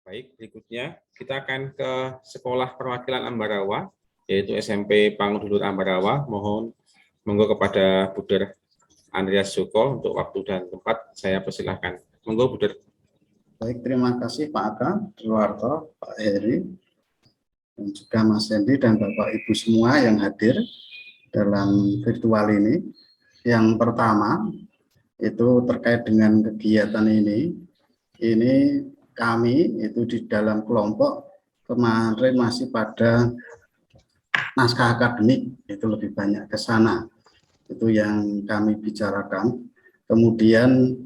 Baik, berikutnya kita akan ke Sekolah Perwakilan Ambarawa, yaitu SMP Pangudulur Ambarawa. Monggo kepada Buder Andreas Joko untuk waktu dan tempat, saya persilahkan. Monggo Buder. Baik, terima kasih Pak Aka, Dewarto, Pak Heri, dan juga Mas Hendi dan Bapak Ibu semua yang hadir dalam virtual ini. Yang pertama, itu terkait dengan kegiatan ini kami itu di dalam kelompok kemarin masih pada naskah akademik, itu lebih banyak ke sana. Itu yang kami bicarakan. Kemudian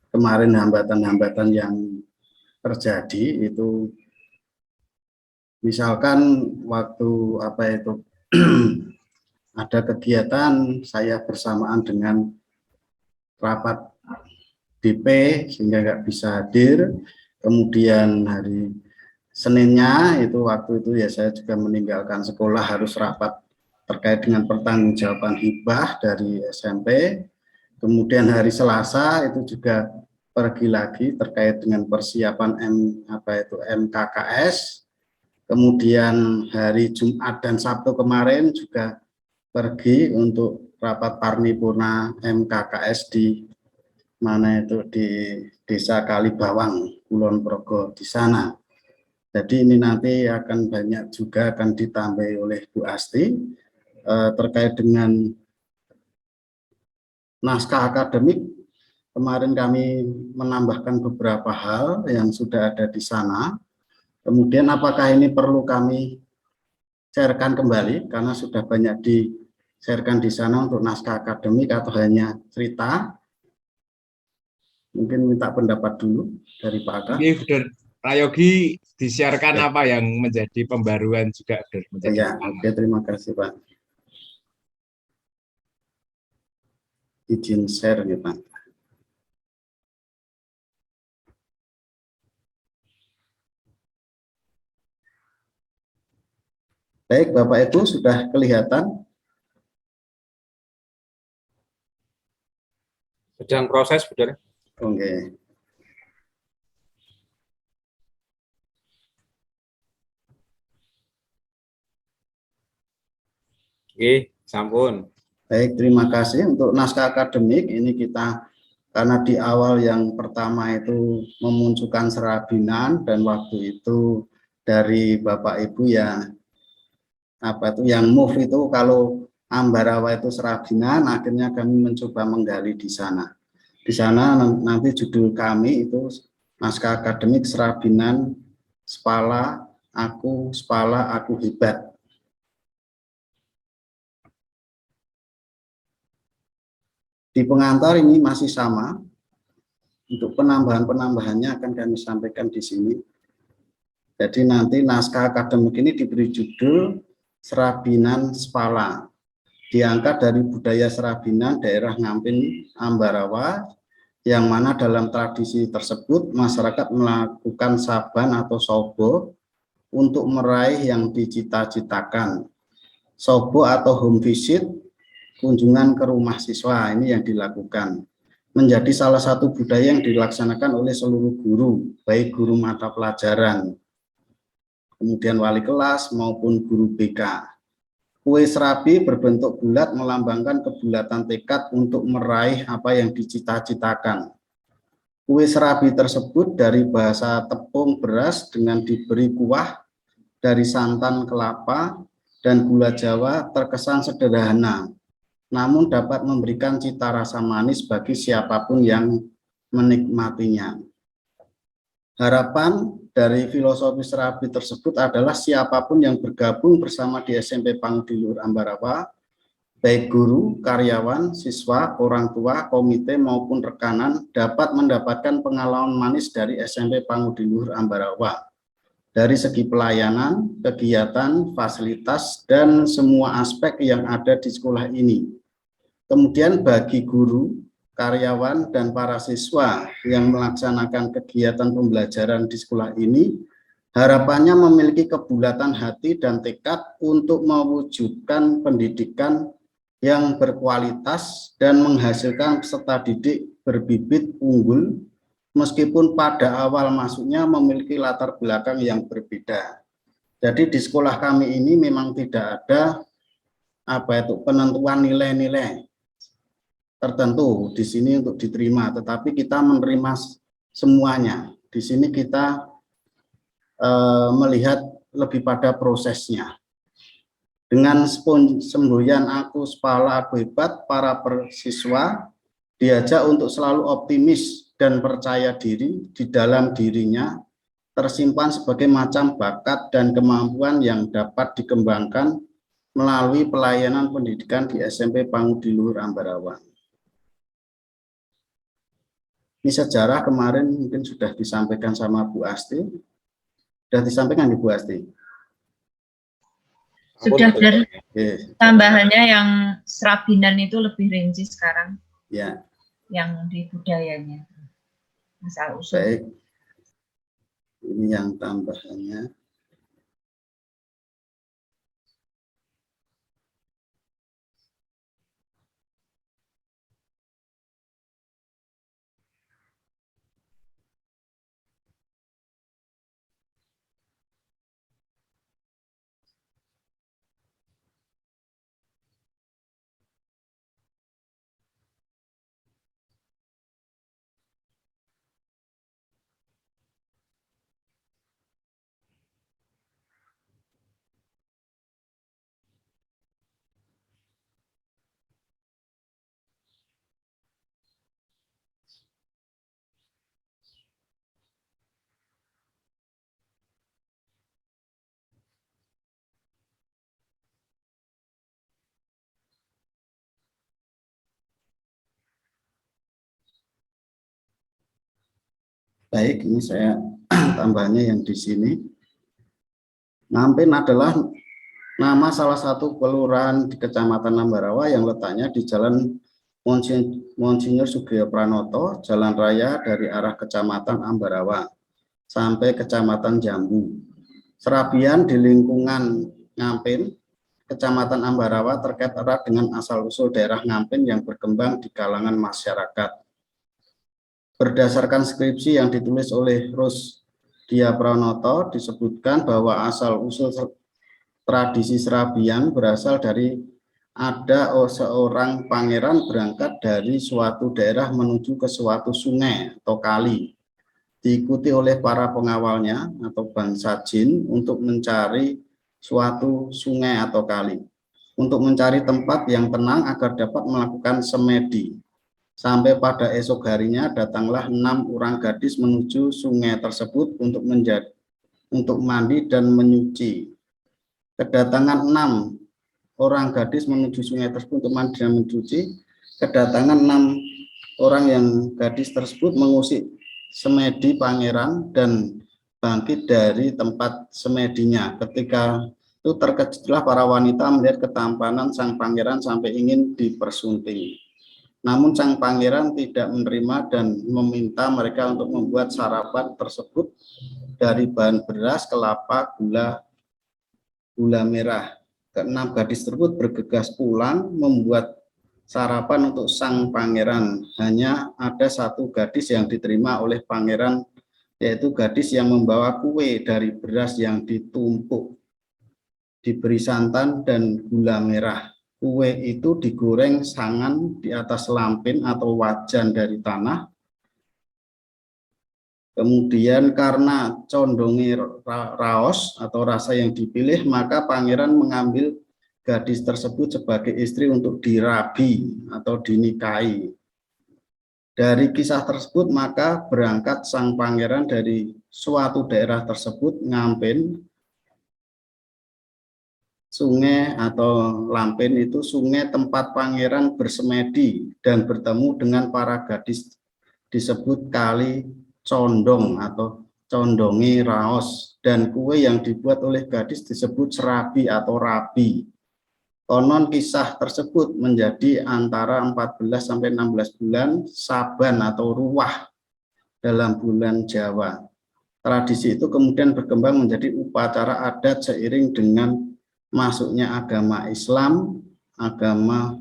kemarin hambatan-hambatan yang terjadi itu misalkan waktu ada kegiatan saya bersamaan dengan rapat DP sehingga nggak bisa hadir. Kemudian hari Seninnya itu waktu itu ya saya juga meninggalkan sekolah, harus rapat terkait dengan pertanggungjawaban hibah dari SMP. Kemudian hari Selasa itu juga pergi lagi terkait dengan persiapan MKKS. Kemudian hari Jumat dan Sabtu kemarin juga pergi untuk rapat paripurna MKKS di mana itu di Desa Kalibawang, Kulon Progo di sana. Jadi ini nanti akan banyak juga akan ditambahi oleh Bu Asti terkait dengan naskah akademik. Kemarin kami menambahkan beberapa hal yang sudah ada di sana. Kemudian apakah ini perlu kami sharekan kembali karena sudah banyak di-sharekan di sana untuk naskah akademik atau hanya cerita? Mungkin minta pendapat dulu dari Pak Aka. Ini Buder Prayogi disiarkan ya, apa yang menjadi pembaruan juga Buder? Ya, oke, terima kasih Pak. Izin share ya Pak. Baik, Bapak Ibu sudah kelihatan? Sedang proses, Buder. Oke. Oke, sampun. Baik, terima kasih. Untuk naskah akademik ini kita, karena di awal yang pertama itu memunculkan serabinan dan waktu itu dari Bapak Ibu ya yang move itu kalau Ambarawa itu serabinan, akhirnya kami mencoba menggali di sana. Di sana nanti judul kami itu naskah akademik serabinan Spala aku hebat. Di pengantar ini masih sama. Untuk penambahan-penambahannya akan kami sampaikan di sini. Jadi nanti naskah akademik ini diberi judul Serabinan Spala. Diangkat dari budaya Serabinan daerah Ngampin Ambarawa, yang mana dalam tradisi tersebut masyarakat melakukan saban atau sobo untuk meraih yang dicita-citakan. Sobo atau home visit, kunjungan ke rumah siswa, ini yang dilakukan. Menjadi salah satu budaya yang dilaksanakan oleh seluruh guru, baik guru mata pelajaran, kemudian wali kelas maupun guru BK. Kue serabi berbentuk bulat melambangkan kebulatan tekad untuk meraih apa yang dicita-citakan. Kue serabi tersebut dari bahasa tepung beras dengan diberi kuah dari santan kelapa dan gula Jawa terkesan sederhana, namun dapat memberikan cita rasa manis bagi siapapun yang menikmatinya. Harapan dari filosofi serabi tersebut adalah siapapun yang bergabung bersama di SMP Pangudulur Ambarawa, baik guru, karyawan, siswa, orang tua, komite maupun rekanan dapat mendapatkan pengalaman manis dari SMP Pangudulur Ambarawa. Dari segi pelayanan, kegiatan, fasilitas, dan semua aspek yang ada di sekolah ini. Kemudian bagi guru, karyawan, dan para siswa yang melaksanakan kegiatan pembelajaran di sekolah ini, harapannya memiliki kebulatan hati dan tekad untuk mewujudkan pendidikan yang berkualitas dan menghasilkan peserta didik berbibit unggul meskipun pada awal masuknya memiliki latar belakang yang berbeda. Jadi di sekolah kami ini memang tidak ada penentuan nilai-nilai tertentu di sini untuk diterima, tetapi kita menerima semuanya. Di sini kita melihat lebih pada prosesnya. Dengan semboyan aku sepala aku hebat, para siswa diajak untuk selalu optimis dan percaya diri di dalam dirinya tersimpan sebagai macam bakat dan kemampuan yang dapat dikembangkan melalui pelayanan pendidikan di SMP Pangudi Luhur Ambarawa. Ini sejarah kemarin mungkin sudah disampaikan sama Bu Asti. Sudah disampaikan di Bu Asti? Sudah, dari tambahannya yang serabinan itu lebih rinci sekarang. Ya. Yang di budayanya. Asal usul. Baik. Ini yang tambahannya. Baik, ini saya tambahnya yang di sini. Ngampin adalah nama salah satu kelurahan di Kecamatan Ambarawa yang letaknya di Jalan Monsinyur Sugiyo Pranoto, jalan raya dari arah Kecamatan Ambarawa sampai Kecamatan Jambu. Serabian di lingkungan Ngampin, Kecamatan Ambarawa terkait erat dengan asal-usul daerah Ngampin yang berkembang di kalangan masyarakat. Berdasarkan skripsi yang ditulis oleh Rusdia Pranoto, disebutkan bahwa asal-usul tradisi serabian berasal dari ada seorang pangeran berangkat dari suatu daerah menuju ke suatu sungai atau kali, diikuti oleh para pengawalnya atau bangsa jin untuk mencari suatu sungai atau kali, untuk mencari tempat yang tenang agar dapat melakukan semedi. Sampai pada esok harinya datanglah 6 orang gadis menuju sungai tersebut untuk mandi dan menyuci. Kedatangan 6 orang gadis menuju sungai tersebut untuk mandi dan mencuci. Kedatangan 6 orang yang gadis tersebut mengusik semedi pangeran dan bangkit dari tempat semedinya. Ketika itu terkejutlah para wanita melihat ketampanan sang pangeran sampai ingin dipersunting. Namun sang pangeran tidak menerima dan meminta mereka untuk membuat sarapan tersebut dari bahan beras, kelapa, gula merah. Keenam gadis tersebut bergegas pulang membuat sarapan untuk sang pangeran. Hanya ada satu gadis yang diterima oleh pangeran, yaitu gadis yang membawa kue dari beras yang ditumpuk, diberi santan dan gula merah. Kue itu digoreng sangan di atas lampin atau wajan dari tanah. Kemudian karena condongi raos atau rasa yang dipilih, maka pangeran mengambil gadis tersebut sebagai istri untuk dirabi atau dinikahi. Dari kisah tersebut maka berangkat sang pangeran dari suatu daerah tersebut, Ngampin. Sungai atau lampin itu sungai tempat pangeran bersemedi dan bertemu dengan para gadis, disebut kali condong atau condongi raos, dan kue yang dibuat oleh gadis disebut serabi atau rabi. Konon kisah tersebut menjadi antara 14 sampai 16 bulan Saban atau Ruwah dalam bulan Jawa. Tradisi itu kemudian berkembang menjadi upacara adat seiring dengan masuknya agama Islam, agama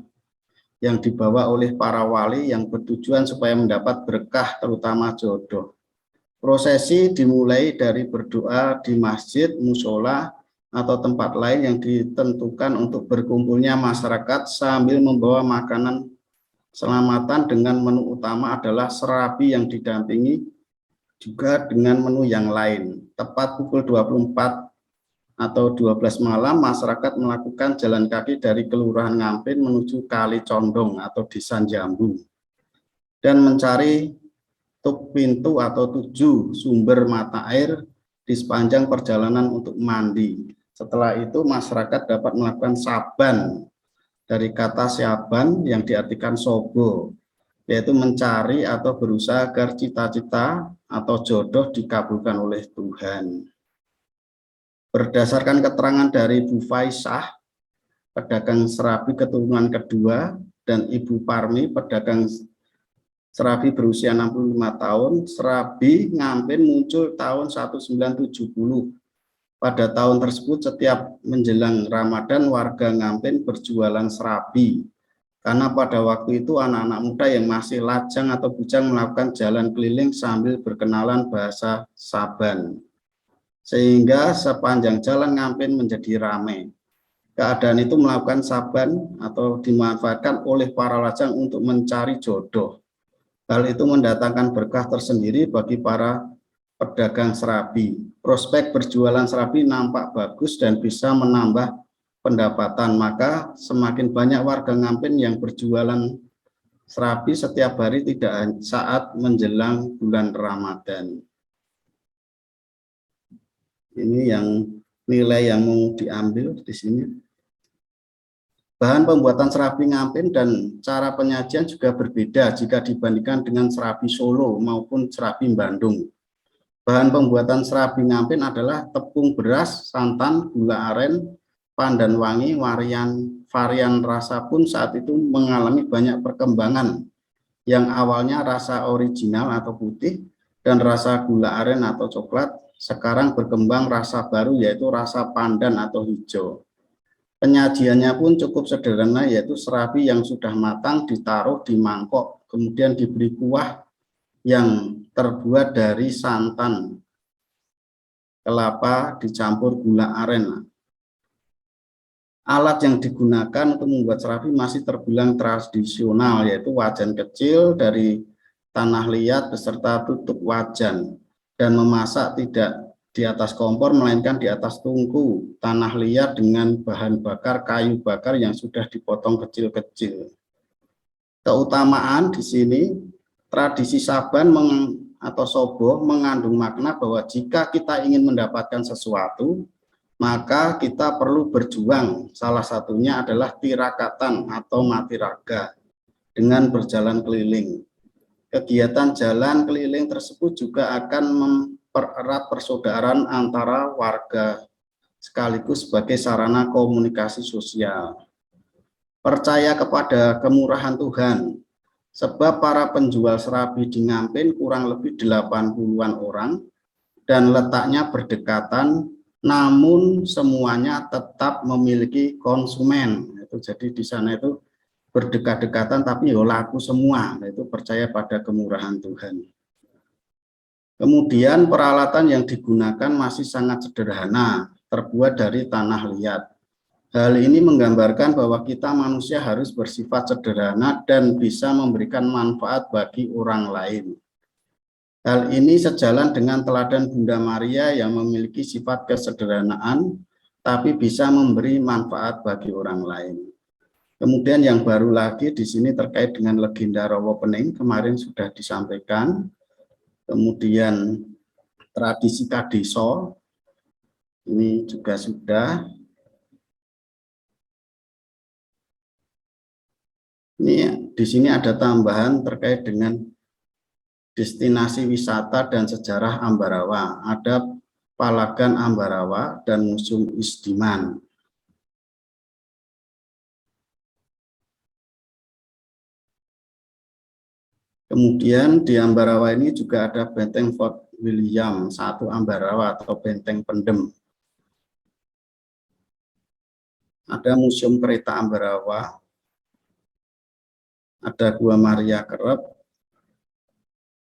yang dibawa oleh para wali yang bertujuan supaya mendapat berkah terutama jodoh. Prosesi dimulai dari berdoa di masjid, musola, atau tempat lain yang ditentukan untuk berkumpulnya masyarakat sambil membawa makanan selamatan dengan menu utama adalah serabi yang didampingi juga dengan menu yang lain. Tepat pukul 24 atau 12 malam, masyarakat melakukan jalan kaki dari Kelurahan Ngampin menuju Kali Condong atau Desa Jambu dan mencari pintu atau 7 sumber mata air di sepanjang perjalanan untuk mandi. Setelah itu masyarakat dapat melakukan saban, dari kata saban yang diartikan sobo, yaitu mencari atau berusaha agar cita-cita atau jodoh dikabulkan oleh Tuhan. Berdasarkan keterangan dari Bu Faisah, pedagang serabi keturunan kedua, dan Ibu Parmi, pedagang serabi berusia 65 tahun, serabi Ngampin muncul tahun 1970. Pada tahun tersebut setiap menjelang Ramadan warga Ngampin berjualan serabi. Karena pada waktu itu anak-anak muda yang masih lajang atau bujang melakukan jalan keliling sambil berkenalan bahasa Saban. Sehingga sepanjang jalan Ngampin menjadi ramai. Keadaan itu melakukan saban atau dimanfaatkan oleh para lajang untuk mencari jodoh. Hal itu mendatangkan berkah tersendiri bagi para pedagang serabi. Prospek berjualan serabi nampak bagus dan bisa menambah pendapatan, maka semakin banyak warga Ngampin yang berjualan serabi setiap hari tidak saat menjelang bulan Ramadan. Ini yang nilai yang mau diambil di sini. Bahan pembuatan serabi Ngampin dan cara penyajian juga berbeda jika dibandingkan dengan serabi Solo maupun serabi Bandung. Bahan pembuatan serabi Ngampin adalah tepung beras, santan, gula aren, pandan wangi, varian rasa pun saat itu mengalami banyak perkembangan. Yang awalnya rasa original atau putih dan rasa gula aren atau coklat, sekarang berkembang rasa baru yaitu rasa pandan atau hijau. Penyajiannya pun cukup sederhana, yaitu serabi yang sudah matang ditaruh di mangkok, kemudian diberi kuah yang terbuat dari santan, kelapa dicampur gula aren. Alat yang digunakan untuk membuat serabi masih terbilang tradisional, yaitu wajan kecil dari tanah liat beserta tutup wajan, dan memasak tidak di atas kompor melainkan di atas tungku tanah liat dengan bahan bakar kayu bakar yang sudah dipotong kecil-kecil. Keutamaan di sini, tradisi saban atau sobo mengandung makna bahwa jika kita ingin mendapatkan sesuatu, maka kita perlu berjuang. Salah satunya adalah tirakatan atau mati raga dengan berjalan keliling. Kegiatan jalan keliling tersebut juga akan mempererat persaudaraan antara warga sekaligus sebagai sarana komunikasi sosial. Percaya kepada kemurahan Tuhan, sebab para penjual serabi di Ngampin kurang lebih 80-an orang dan letaknya berdekatan, namun semuanya tetap memiliki konsumen. Jadi di sana itu berdekat-dekatan tapi laku semua, itu percaya pada kemurahan Tuhan. Kemudian peralatan yang digunakan masih sangat sederhana, terbuat dari tanah liat. Hal ini menggambarkan bahwa kita manusia harus bersifat sederhana dan bisa memberikan manfaat bagi orang lain. Hal ini sejalan dengan teladan Bunda Maria yang memiliki sifat kesederhanaan, tapi bisa memberi manfaat bagi orang lain. Kemudian yang baru lagi di sini terkait dengan legenda Rawa Pening, kemarin sudah disampaikan. Kemudian tradisi Kadeso, ini juga sudah. Ini di sini ada tambahan terkait dengan destinasi wisata dan sejarah Ambarawa. Ada Palagan Ambarawa dan Museum Isdiman. Kemudian di Ambarawa ini juga ada Benteng Fort William I Ambarawa atau Benteng Pendem. Ada Museum Kereta Ambarawa. ada Gua Maria Kerep,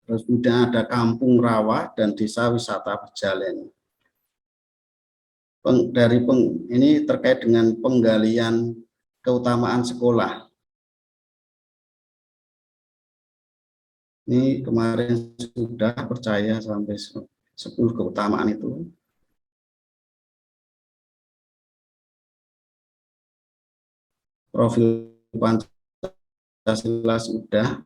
terus kemudian ada Kampung Rawa dan Desa Wisata Bejalen. Ini terkait dengan penggalian keutamaan sekolah. Ini kemarin sudah percaya sampai 10 keutamaan itu. Profil Pancasila sudah.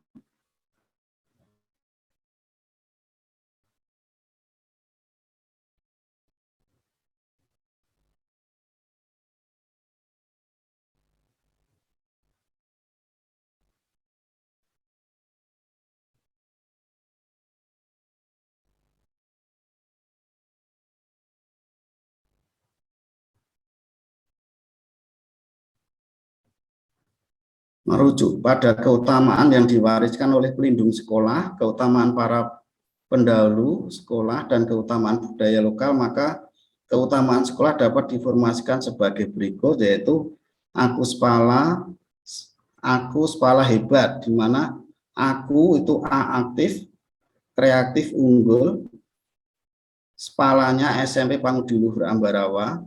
Merujuk pada keutamaan yang diwariskan oleh pelindung sekolah, keutamaan para pendahulu sekolah, dan keutamaan budaya lokal, maka keutamaan sekolah dapat diformasikan sebagai berikut, yaitu aku spala hebat, di mana aku itu A aktif, kreatif unggul, spalanya SMP Pangudi Luhur Ambarawa,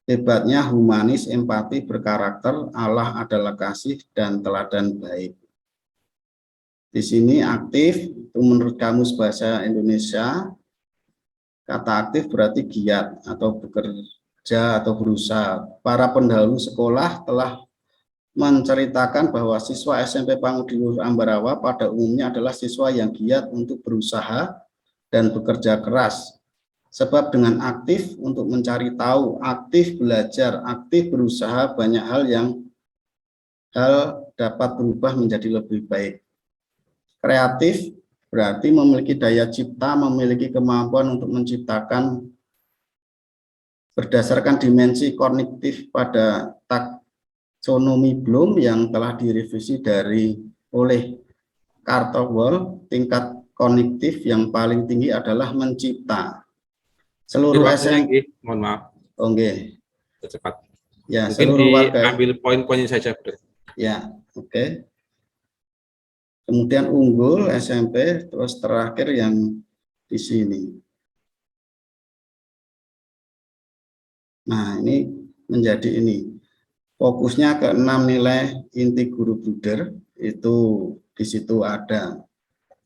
hebatnya humanis, empati, berkarakter, Allah adalah kasih, dan teladan baik. Di sini aktif, itu menurut Kamus Bahasa Indonesia, kata aktif berarti giat atau bekerja atau berusaha. Para pendahulu sekolah telah menceritakan bahwa siswa SMP Pangudi Luhur Ambarawa pada umumnya adalah siswa yang giat untuk berusaha dan bekerja keras. Sebab dengan aktif untuk mencari tahu, aktif belajar, aktif berusaha, banyak hal dapat berubah menjadi lebih baik. Kreatif berarti memiliki daya cipta, memiliki kemampuan untuk menciptakan berdasarkan dimensi kognitif pada taksonomi Bloom yang telah direvisi oleh Cartwell. Tingkat kognitif yang paling tinggi adalah mencipta. Seluruh SMP, mohon maaf. Oke. Cepat. Ya, mungkin seluruh warga. Ambil poin-poinnya saja, Bro. Ya, oke. Kemudian unggul SMP, terus terakhir yang di sini. Nah, ini menjadi ini. Fokusnya ke 6 nilai inti guru Bruder, itu di situ ada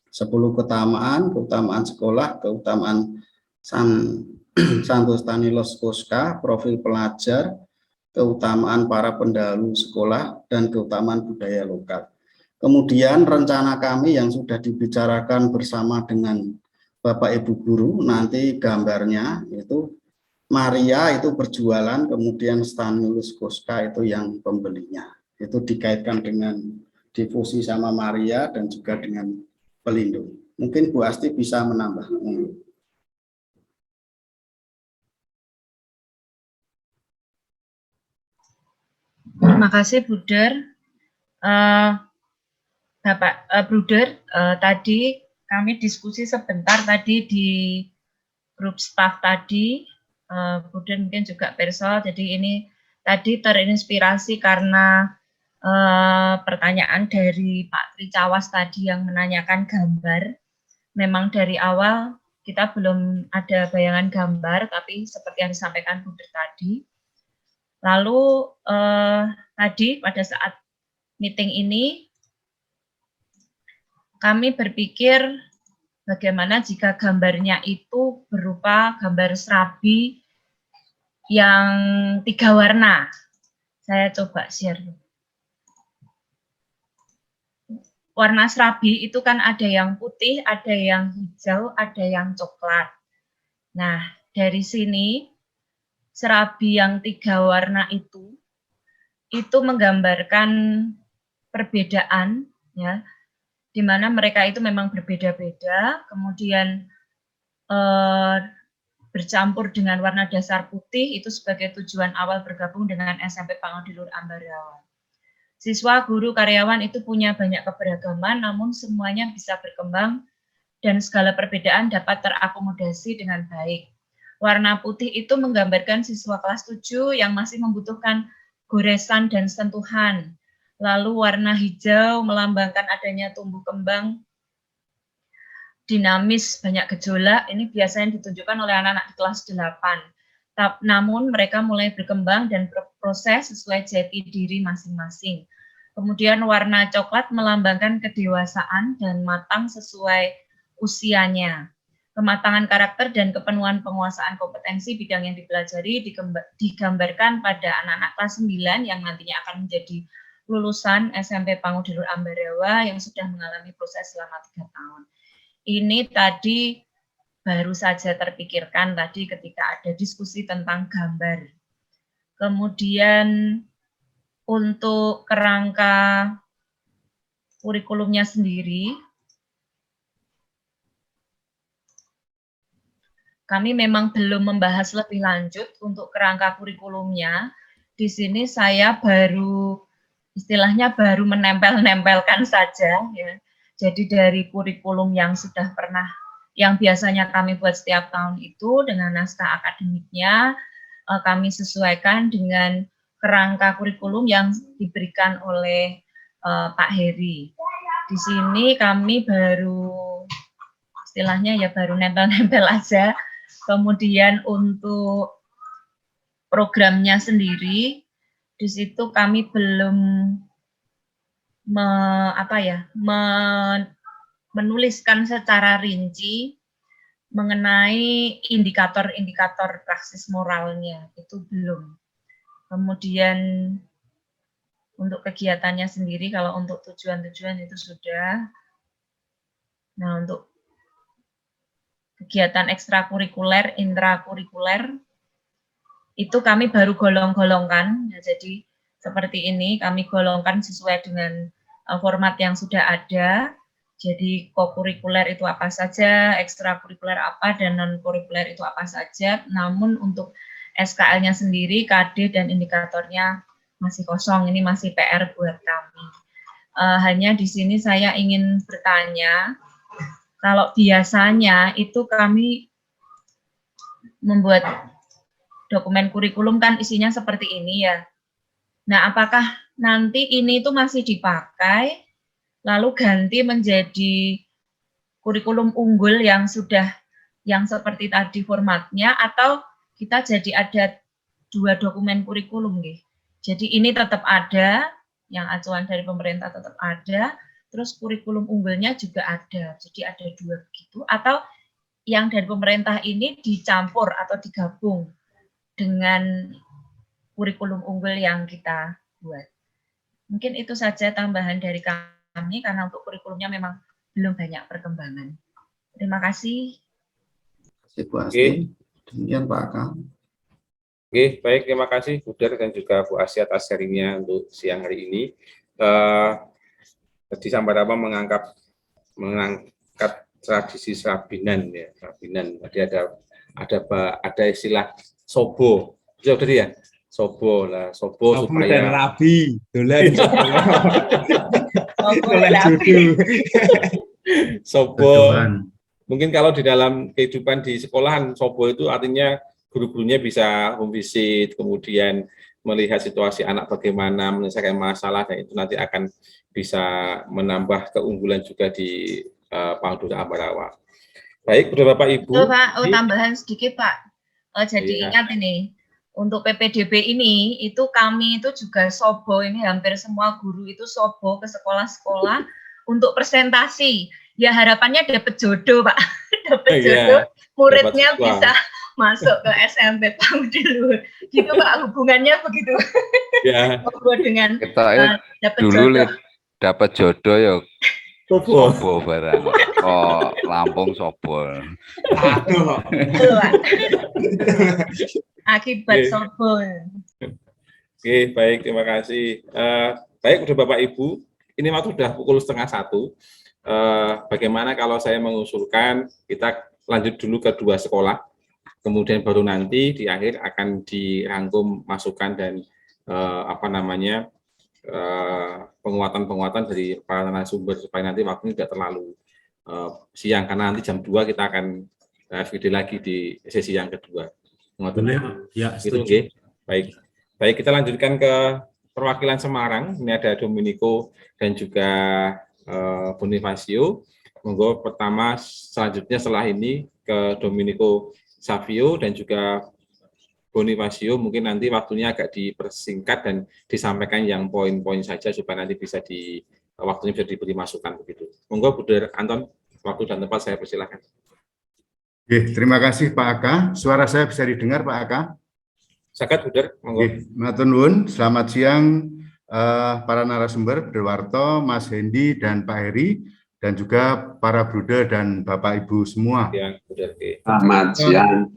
10 keutamaan sekolah, keutamaan Santo Stanilos Kostka, profil pelajar, keutamaan para pendahulu sekolah, dan keutamaan budaya lokal. Kemudian rencana kami yang sudah dibicarakan bersama dengan Bapak Ibu Guru, nanti gambarnya itu Maria itu berjualan, kemudian Stanilos Kostka itu yang pembelinya. Itu dikaitkan dengan difusi sama Maria dan juga dengan pelindung. Mungkin Bu Asti bisa menambah. Terima kasih, Bruder. Bapak Bruder, tadi kami diskusi sebentar tadi di grup staff tadi, Bruder mungkin juga Persol. Jadi ini tadi terinspirasi karena pertanyaan dari Pak Tricawas tadi yang menanyakan gambar. Memang dari awal kita belum ada bayangan gambar, tapi seperti yang disampaikan Bruder tadi. Lalu tadi pada saat meeting ini kami berpikir bagaimana jika gambarnya itu berupa gambar serabi yang 3 warna. Saya coba share. Warna serabi itu kan ada yang putih, ada yang hijau, ada yang coklat. Nah, dari sini serabi yang 3 warna itu menggambarkan perbedaan, ya, di mana mereka itu memang berbeda-beda, kemudian bercampur dengan warna dasar putih itu sebagai tujuan awal bergabung dengan SMP Pangudi Luhur Ambarawa. Siswa, guru, karyawan itu punya banyak keberagaman, namun semuanya bisa berkembang dan segala perbedaan dapat terakomodasi dengan baik. Warna putih itu menggambarkan siswa kelas 7 yang masih membutuhkan goresan dan sentuhan. Lalu warna hijau melambangkan adanya tumbuh kembang, dinamis, banyak gejolak. Ini biasanya ditunjukkan oleh anak-anak di kelas 8. Namun mereka mulai berkembang dan berproses sesuai jati diri masing-masing. Kemudian warna coklat melambangkan kedewasaan dan matang sesuai usianya. Kematangan karakter dan kepenuhan penguasaan kompetensi bidang yang dipelajari digambarkan pada anak-anak kelas 9 yang nantinya akan menjadi lulusan SMP Pangudulur Ambarawa yang sudah mengalami proses selama 3 tahun. Ini tadi baru saja terpikirkan tadi ketika ada diskusi tentang gambar. Kemudian untuk kerangka kurikulumnya sendiri, kami memang belum membahas lebih lanjut untuk kerangka kurikulumnya. Di sini saya istilahnya baru menempel-nempelkan saja, ya. Jadi dari kurikulum yang sudah pernah, yang biasanya kami buat setiap tahun itu dengan naskah akademiknya, kami sesuaikan dengan kerangka kurikulum yang diberikan oleh Pak Heri. Di sini kami baru, istilahnya ya baru nempel-nempel aja. Kemudian untuk programnya sendiri, di situ kami belum menuliskan secara rinci mengenai indikator-indikator praksis moralnya, itu belum. Kemudian untuk kegiatannya sendiri, kalau untuk tujuan-tujuan itu sudah. Nah, untuk kegiatan ekstrakurikuler, intrakurikuler, itu kami baru golong-golongkan. Nah, jadi seperti ini, kami golongkan sesuai dengan format yang sudah ada. Jadi kokurikuler itu apa saja, ekstrakurikuler apa, dan non-kurikuler itu apa saja. Namun untuk SKL-nya sendiri, KD dan indikatornya masih kosong. Ini masih PR buat kami. Hanya di sini saya ingin bertanya, kalau biasanya itu kami membuat dokumen kurikulum kan isinya seperti ini ya. Nah, apakah nanti ini itu masih dipakai, lalu ganti menjadi kurikulum unggul yang seperti tadi formatnya, atau kita jadi ada 2 dokumen kurikulum nih. Jadi ini tetap ada, yang acuan dari pemerintah tetap ada, terus kurikulum unggulnya juga ada. Jadi ada 2 begitu, atau yang dari pemerintah ini dicampur atau digabung dengan kurikulum unggul yang kita buat. Mungkin itu saja tambahan dari kami, karena untuk kurikulumnya memang belum banyak perkembangan. Terima kasih. Terima kasih Bu Asti. Demikian Pak Akang. Oke, baik, terima kasih Bu Der dan juga Bu Asya atas sharingnya untuk siang hari ini. Di Ambarawa mengangkat tradisi Serabinan ya, Serabinan. Tadi ada istilah sobo, itu tadi ya, sobo lah, sobo supaya dan rabi, dolan sobo. Mungkin kalau di dalam kehidupan di sekolahan, sobo itu artinya guru-gurunya bisa home visit, kemudian melihat situasi anak bagaimana, menyelesaikan masalah, dan itu nanti akan bisa menambah keunggulan juga di Pangudulur Ambarawa. Baik, udah Bapak Ibu. Pak, tambahan sedikit Pak. Jadi ingat ini, untuk PPDB ini, itu kami itu juga sobo, ini hampir semua guru itu sobo ke sekolah-sekolah untuk presentasi. Ya harapannya dapat jodoh Pak, dapat jodoh, muridnya bisa masuk ke SMP Pangudulur. Gitu Pak, hubungannya begitu. Ya. Dengan dapat dulu dapat jodoh ya. Sobo barang. Oh, Lampung sobo. Aduh. Akibat sobo. Oke, baik, terima kasih. Baik, udah Bapak Ibu, ini waktu sudah pukul 12:30. Bagaimana kalau saya mengusulkan kita lanjut dulu ke 2 sekolah, kemudian baru nanti di akhir akan dirangkum masukan dan penguatan-penguatan dari para narasumber supaya nanti waktunya tidak terlalu siang, karena nanti jam 2 kita akan FGD lagi di sesi yang kedua. Boleh, Pak. Ya, setuju. Gitu, Baik, kita lanjutkan ke perwakilan Semarang, ini ada Domenico dan juga Bonifacio. Monggo pertama selanjutnya setelah ini ke Domenico Savio dan juga Bonifacio, mungkin nanti waktunya agak dipersingkat dan disampaikan yang poin-poin saja supaya nanti bisa waktunya bisa diberi masukan begitu. Monggo Buder Anton, waktu dan tempat saya persilahkan. Terima kasih Pak Aka. Suara saya bisa didengar Pak Aka? Sakat Buder, monggo. Matur nuwun, selamat siang para narasumber, Dewarto, Mas Hendi, dan Pak Heri, dan juga para Bruder dan Bapak Ibu semua. Selamat siang.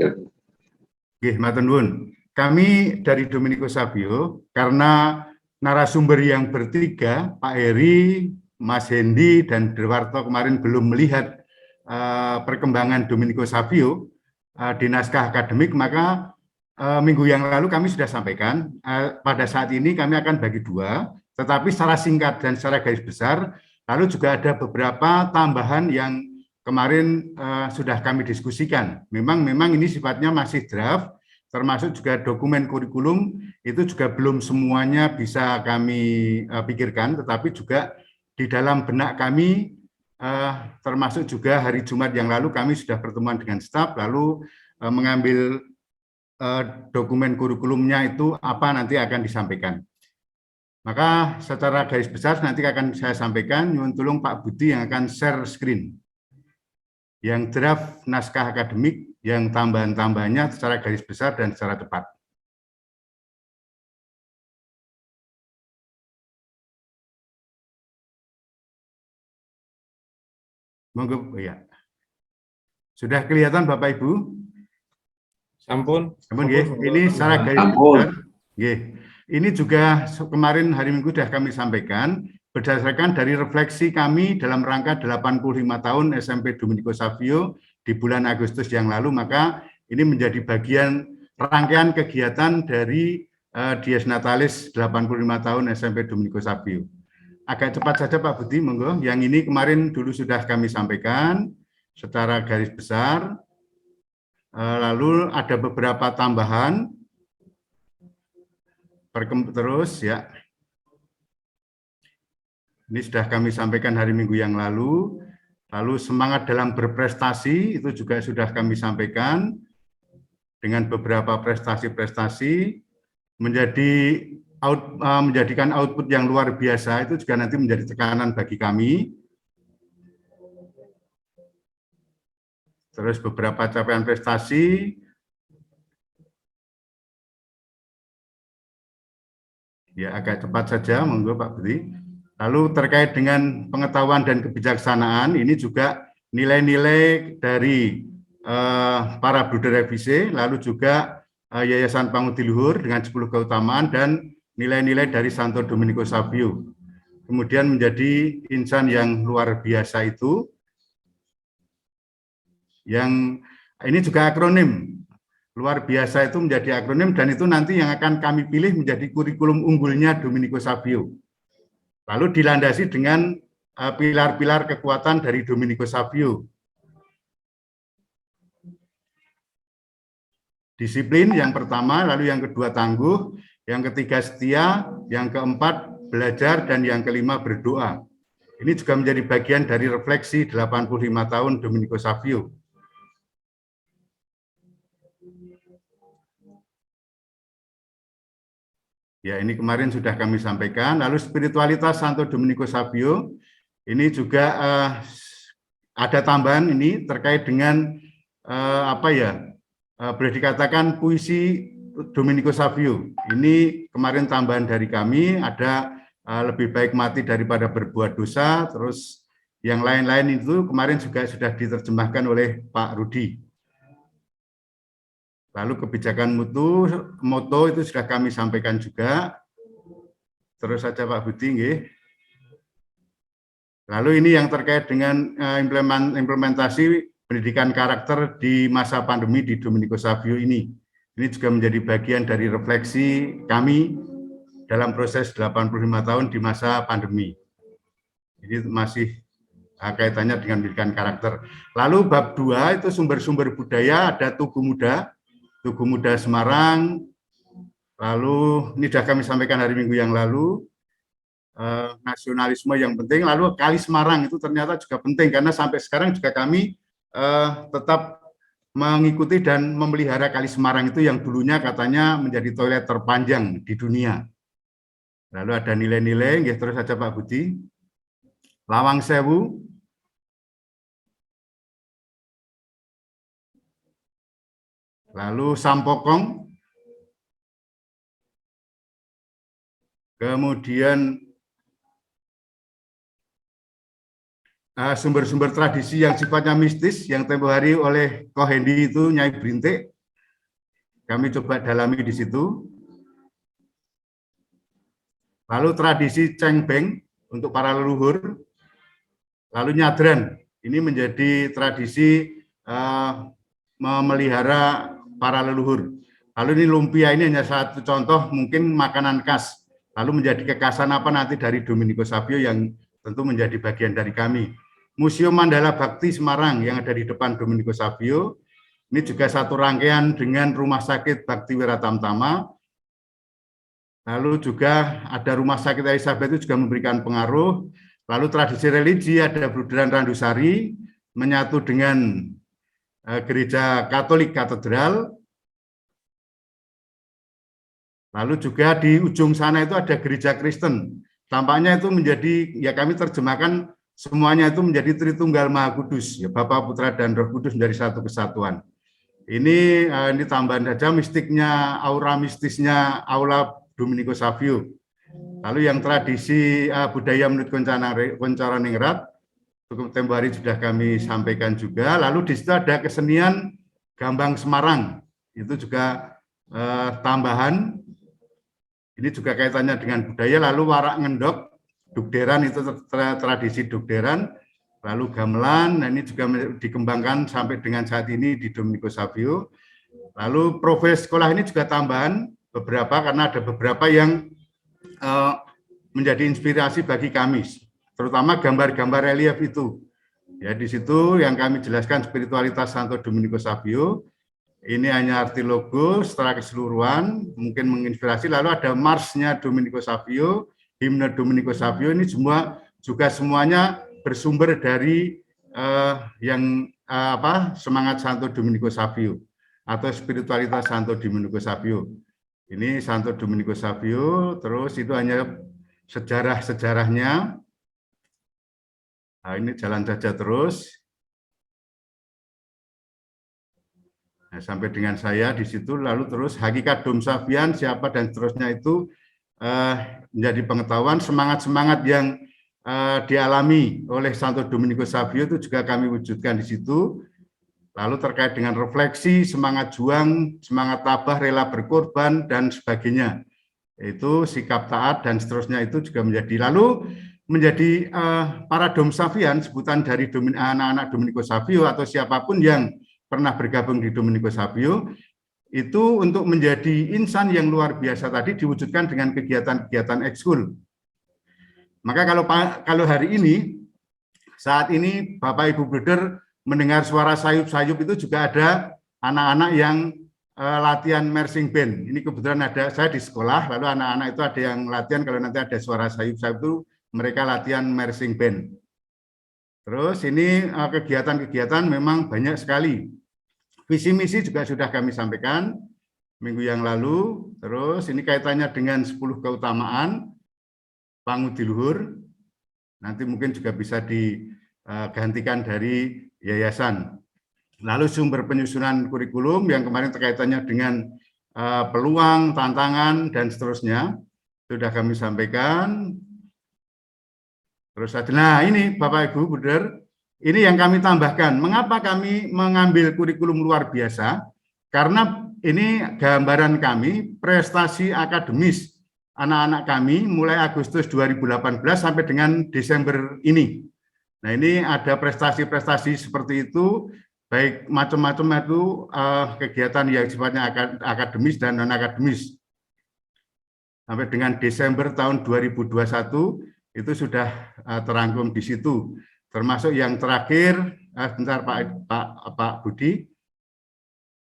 Matur nuwun. Kami dari Domenico Savio, karena narasumber yang bertiga, Pak Heri, Mas Hendi, dan Dewarto kemarin belum melihat perkembangan Domenico Savio di naskah akademik, maka minggu yang lalu kami sudah sampaikan, pada saat ini kami akan bagi dua, tetapi secara singkat dan secara garis besar, lalu juga ada beberapa tambahan yang kemarin sudah kami diskusikan. Memang ini sifatnya masih draft, termasuk juga dokumen kurikulum, itu juga belum semuanya bisa kami pikirkan, tetapi juga di dalam benak kami, termasuk juga hari Jumat yang lalu kami sudah pertemuan dengan staf, lalu mengambil dokumen kurikulumnya itu apa nanti akan disampaikan. Maka secara garis besar nanti akan saya sampaikan, nyuwun tulung Pak Budi yang akan share screen. Yang draft naskah akademik, yang tambahan-tambahannya secara garis besar dan secara tepat. Monggo, ya. Sudah kelihatan Bapak Ibu? Sampun. Ini secara garis besar. Ini juga kemarin hari Minggu sudah kami sampaikan, berdasarkan dari refleksi kami dalam rangka 85 tahun SMP Domenico Savio di bulan Agustus yang lalu, maka ini menjadi bagian rangkaian kegiatan dari Dies Natalis 85 tahun SMP Domenico Savio. Agak cepat saja Pak Budi, monggo. Yang ini kemarin dulu sudah kami sampaikan secara garis besar. Lalu ada beberapa tambahan. Terus ya. Ini sudah kami sampaikan hari Minggu yang lalu. Lalu semangat dalam berprestasi itu juga sudah kami sampaikan dengan beberapa prestasi-prestasi, menjadikan output yang luar biasa itu juga nanti menjadi tekanan bagi kami. Terus beberapa capaian prestasi. Ya, agak cepat saja, monggo Pak Budi. Lalu terkait dengan pengetahuan dan kebijaksanaan, ini juga nilai-nilai dari para Bruder FIC, lalu juga Yayasan Pangudi Luhur dengan 10 keutamaan, dan nilai-nilai dari Santo Domenico Savio. Kemudian menjadi insan yang luar biasa itu, yang ini juga akronim. Luar biasa itu menjadi akronim, dan itu nanti yang akan kami pilih menjadi kurikulum unggulnya Domenico Savio. Lalu dilandasi dengan pilar-pilar kekuatan dari Domenico Savio. Disiplin yang pertama, lalu yang kedua tangguh, yang ketiga setia, yang keempat belajar, dan yang kelima berdoa. Ini juga menjadi bagian dari refleksi 85 tahun Domenico Savio. Ya, ini kemarin sudah kami sampaikan. Lalu spiritualitas Santo Domenico Savio, ini juga ada tambahan ini terkait dengan boleh dikatakan puisi Domenico Savio. Ini kemarin tambahan dari kami, ada lebih baik mati daripada berbuat dosa, terus yang lain-lain itu kemarin juga sudah diterjemahkan oleh Pak Rudi. Lalu kebijakan moto itu sudah kami sampaikan juga. Terus saja Pak Budi, nggih. Lalu ini yang terkait dengan implementasi pendidikan karakter di masa pandemi di Domenico Savio ini. Ini juga menjadi bagian dari refleksi kami dalam proses 85 tahun di masa pandemi. Jadi masih kaitannya dengan pendidikan karakter. Lalu bab 2 itu sumber-sumber budaya, ada Tugu Muda Semarang, Lalu ini sudah kami sampaikan hari Minggu yang lalu, nasionalisme yang penting. Lalu Kali Semarang itu ternyata juga penting karena sampai sekarang juga kami tetap mengikuti dan memelihara Kali Semarang itu yang dulunya katanya menjadi toilet terpanjang di dunia. Lalu ada nilai-nilai, terus saja Pak Budi. Lawang Sewu, lalu Sampokong, kemudian sumber-sumber tradisi yang sifatnya mistis yang tempo hari oleh Ko Hendi itu Nyai Brintik, kami coba dalami di situ. Lalu tradisi Cengbeng untuk para leluhur, lalu Nyadran, ini menjadi tradisi memelihara para leluhur. Lalu ini lumpia, ini hanya satu contoh mungkin makanan khas. Lalu menjadi kekhasan apa nanti dari Domenico Savio yang tentu menjadi bagian dari kami. Museum Mandala Bakti Semarang yang ada di depan Domenico Savio, ini juga satu rangkaian dengan Rumah Sakit Bakti Wiratamtama. Lalu juga ada Rumah Sakit Elizabeth itu juga memberikan pengaruh. Lalu tradisi religi ada Bruderan Randusari, menyatu dengan Gereja Katolik Katedral. Lalu juga di ujung sana itu ada Gereja Kristen. Tampaknya itu menjadi, ya kami terjemahkan semuanya itu menjadi Tritunggal Maha Kudus, ya Bapa, Putra, dan Roh Kudus menjadi satu kesatuan. Ini tambahan saja mistiknya, aura mistisnya Aula Domenico Savio. Lalu yang tradisi budaya menurut Koncaraningrat, cukup tempo hari sudah kami sampaikan juga. Lalu di situ ada kesenian Gambang Semarang, itu juga tambahan. Ini juga kaitannya dengan budaya. Lalu Warak Ngendok, Dugderan itu tradisi Dugderan. Lalu gamelan, nah ini juga dikembangkan sampai dengan saat ini di Domenico Savio. Lalu profil sekolah ini juga tambahan beberapa, karena ada beberapa yang menjadi inspirasi bagi kami, terutama gambar-gambar relief itu. Ya, di situ yang kami jelaskan spiritualitas Santo Domenico Savio. Ini hanya arti logo secara keseluruhan, mungkin menginspirasi. Lalu ada marsnya Domenico Savio, himne Domenico Savio, ini semua juga semuanya bersumber dari semangat Santo Domenico Savio atau spiritualitas Santo Domenico Savio. Ini Santo Domenico Savio, terus itu hanya sejarah-sejarahnya. Nah, ini jalan saja terus. Nah, sampai dengan saya di situ, lalu terus hakikat Dom Savian siapa dan seterusnya itu menjadi pengetahuan. Semangat-semangat yang dialami oleh Santo Domenico Savio itu juga kami wujudkan di situ. Lalu terkait dengan refleksi, semangat juang, semangat tabah, rela berkorban, dan sebagainya. Itu sikap taat dan seterusnya itu juga menjadi. Lalu menjadi para Dom Savian, sebutan dari anak-anak Domenico Savio atau siapapun yang pernah bergabung di Domenico Savio, itu untuk menjadi insan yang luar biasa tadi diwujudkan dengan kegiatan-kegiatan ekskul. Maka kalau hari ini, saat ini Bapak Ibu Bruder mendengar suara sayup-sayup itu juga ada anak-anak yang latihan marching band. Ini kebetulan ada saya di sekolah, lalu anak-anak itu ada yang latihan kalau nanti ada suara sayup-sayup itu mereka latihan marching band. Terus ini kegiatan-kegiatan memang banyak sekali. Visi misi juga sudah kami sampaikan minggu yang lalu. Terus ini kaitannya dengan 10 keutamaan Pangudiluhur. Nanti mungkin juga bisa digantikan dari yayasan. Lalu sumber penyusunan kurikulum yang kemarin terkaitannya dengan peluang, tantangan, dan seterusnya. Sudah kami sampaikan. Terus nah ini Bapak Ibu Bruder, ini yang kami tambahkan. Mengapa kami mengambil kurikulum luar biasa? Karena ini gambaran kami prestasi akademis anak-anak kami mulai Agustus 2018 sampai dengan Desember ini. Nah ini ada prestasi-prestasi seperti itu, baik macam-macam itu kegiatan yang sifatnya akademis dan non-akademis. Sampai dengan Desember tahun 2021 itu sudah terangkum di situ. Termasuk yang terakhir, sebentar Pak Budi,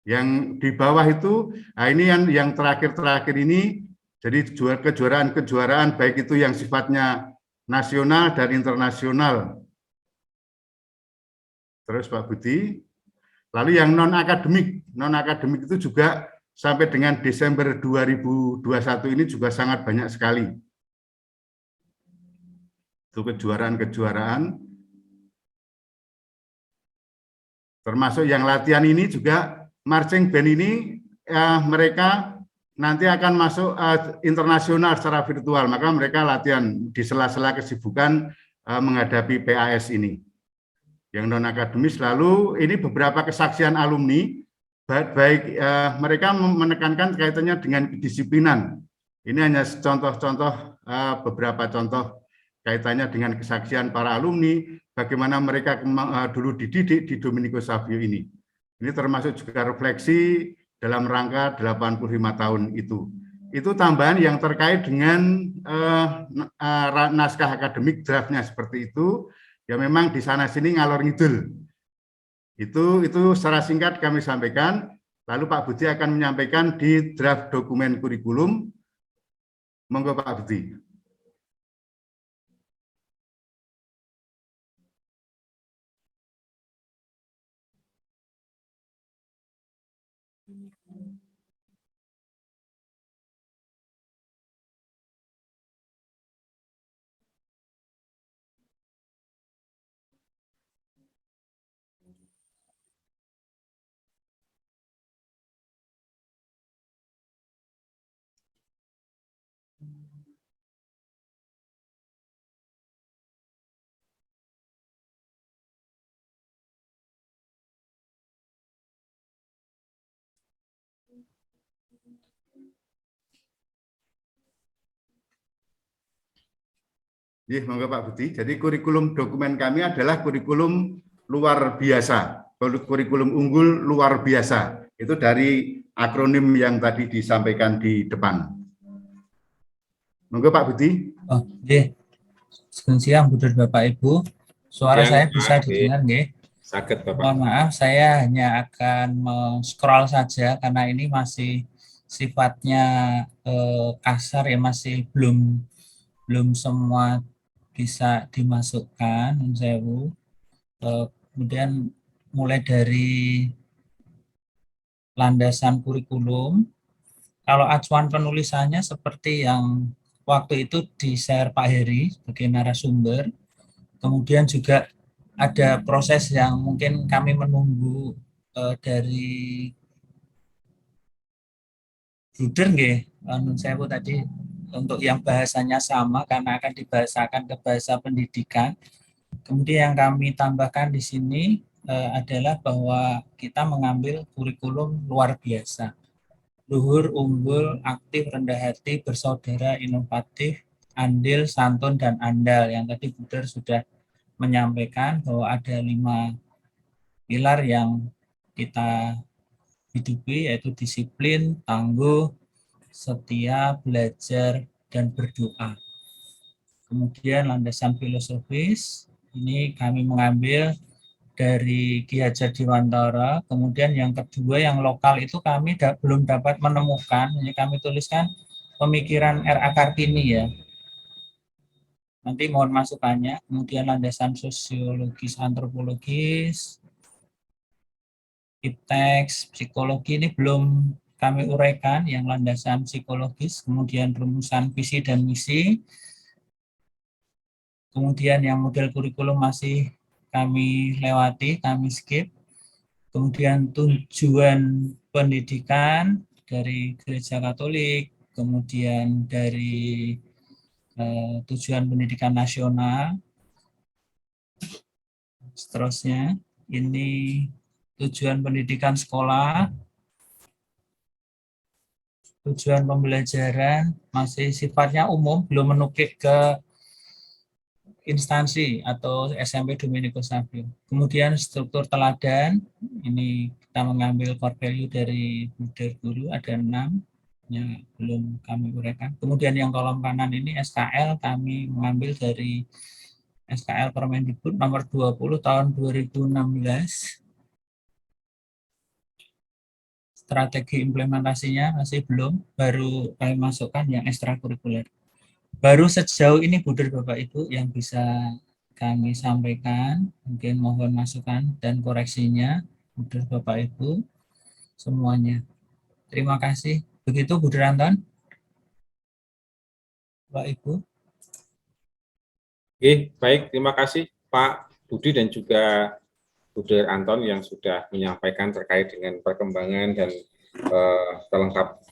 Yang di bawah itu, nah ini yang terakhir-terakhir ini, jadi kejuaraan-kejuaraan baik itu yang sifatnya nasional dan internasional. Terus Pak Budi, lalu yang non-akademik itu juga sampai dengan Desember 2021 ini juga sangat banyak sekali. Itu kejuaraan-kejuaraan. Termasuk yang latihan ini juga marching band ini mereka nanti akan masuk internasional secara virtual, maka mereka latihan di sela-sela kesibukan menghadapi PAS ini. Yang non akademis, lalu ini beberapa kesaksian alumni, baik mereka menekankan kaitannya dengan kedisiplinan. Ini hanya contoh-contoh, beberapa contoh kaitannya dengan kesaksian para alumni, bagaimana mereka dulu dididik di Domenico Savio ini. Ini termasuk juga refleksi dalam rangka 85 tahun itu. Itu tambahan yang terkait dengan naskah akademik draftnya seperti itu. Ya memang di sana sini ngalor ngidul. Itu secara singkat kami sampaikan. Lalu Pak Budi akan menyampaikan di draft dokumen kurikulum. Monggo Pak Budi. Ya, monggo Pak Budi. Jadi kurikulum dokumen kami adalah kurikulum luar biasa, kurikulum unggul luar biasa. Itu dari akronim yang tadi disampaikan di depan. Monggo Pak Budi. Oh, nggih. Selamat siang, Budur Bapak Ibu. Suara saya bisa didengar nggih? Sakit Bapak. Mohon maaf, saya hanya akan scroll saja karena ini masih sifatnya kasar ya, masih belum semua bisa dimasukkan. Kemudian mulai dari landasan kurikulum. Kalau acuan penulisannya seperti yang waktu itu di-share Pak Heri sebagai narasumber. Kemudian juga ada proses yang mungkin kami menunggu dari Bruder nggih, saya tadi untuk yang bahasanya sama karena akan dibahasakan ke bahasa pendidikan. Kemudian yang kami tambahkan di sini adalah bahwa kita mengambil kurikulum luar biasa. Luhur, unggul, aktif, rendah hati, bersaudara, inovatif, andil, santun, dan andal. Yang tadi Bruder sudah menyampaikan bahwa ada 5 pilar yang kita hidupi, yaitu disiplin, tangguh, setia, belajar, dan berdoa. Kemudian landasan filosofis, ini kami mengambil dari Ki Hajar Dewantara. Kemudian yang kedua yang lokal itu kami belum dapat menemukan, ini kami tuliskan pemikiran R.A. Kartini ya. Nanti mohon masukannya. Kemudian landasan sosiologis, antropologis, ipteks, psikologi ini belum kami uraikan yang landasan psikologis, kemudian rumusan visi dan misi. Kemudian yang model kurikulum masih kami lewati, kami skip. Kemudian tujuan pendidikan dari Gereja Katolik, kemudian dari tujuan pendidikan nasional. Seterusnya, ini tujuan pendidikan sekolah, tujuan pembelajaran masih sifatnya umum, belum menukik ke instansi atau SMP Domenico Savio. Kemudian struktur teladan, ini kita mengambil core value dari Buder Guru, ada 6 yang belum kami uraikan. Kemudian yang kolom kanan ini SKL, kami mengambil dari SKL Permendikbud nomor 20 tahun 2016. strategi implementasinya masih belum, baru kami masukkan yang ekstrakurikuler. Baru sejauh ini Buder Bapak Ibu yang bisa kami sampaikan, mungkin mohon masukan dan koreksinya Buder Bapak Ibu semuanya. Terima kasih. Begitu Buder Anton, Bapak Ibu. Oke, baik, terima kasih Pak Budi dan juga Buder Anton yang sudah menyampaikan terkait dengan perkembangan dan terlengkap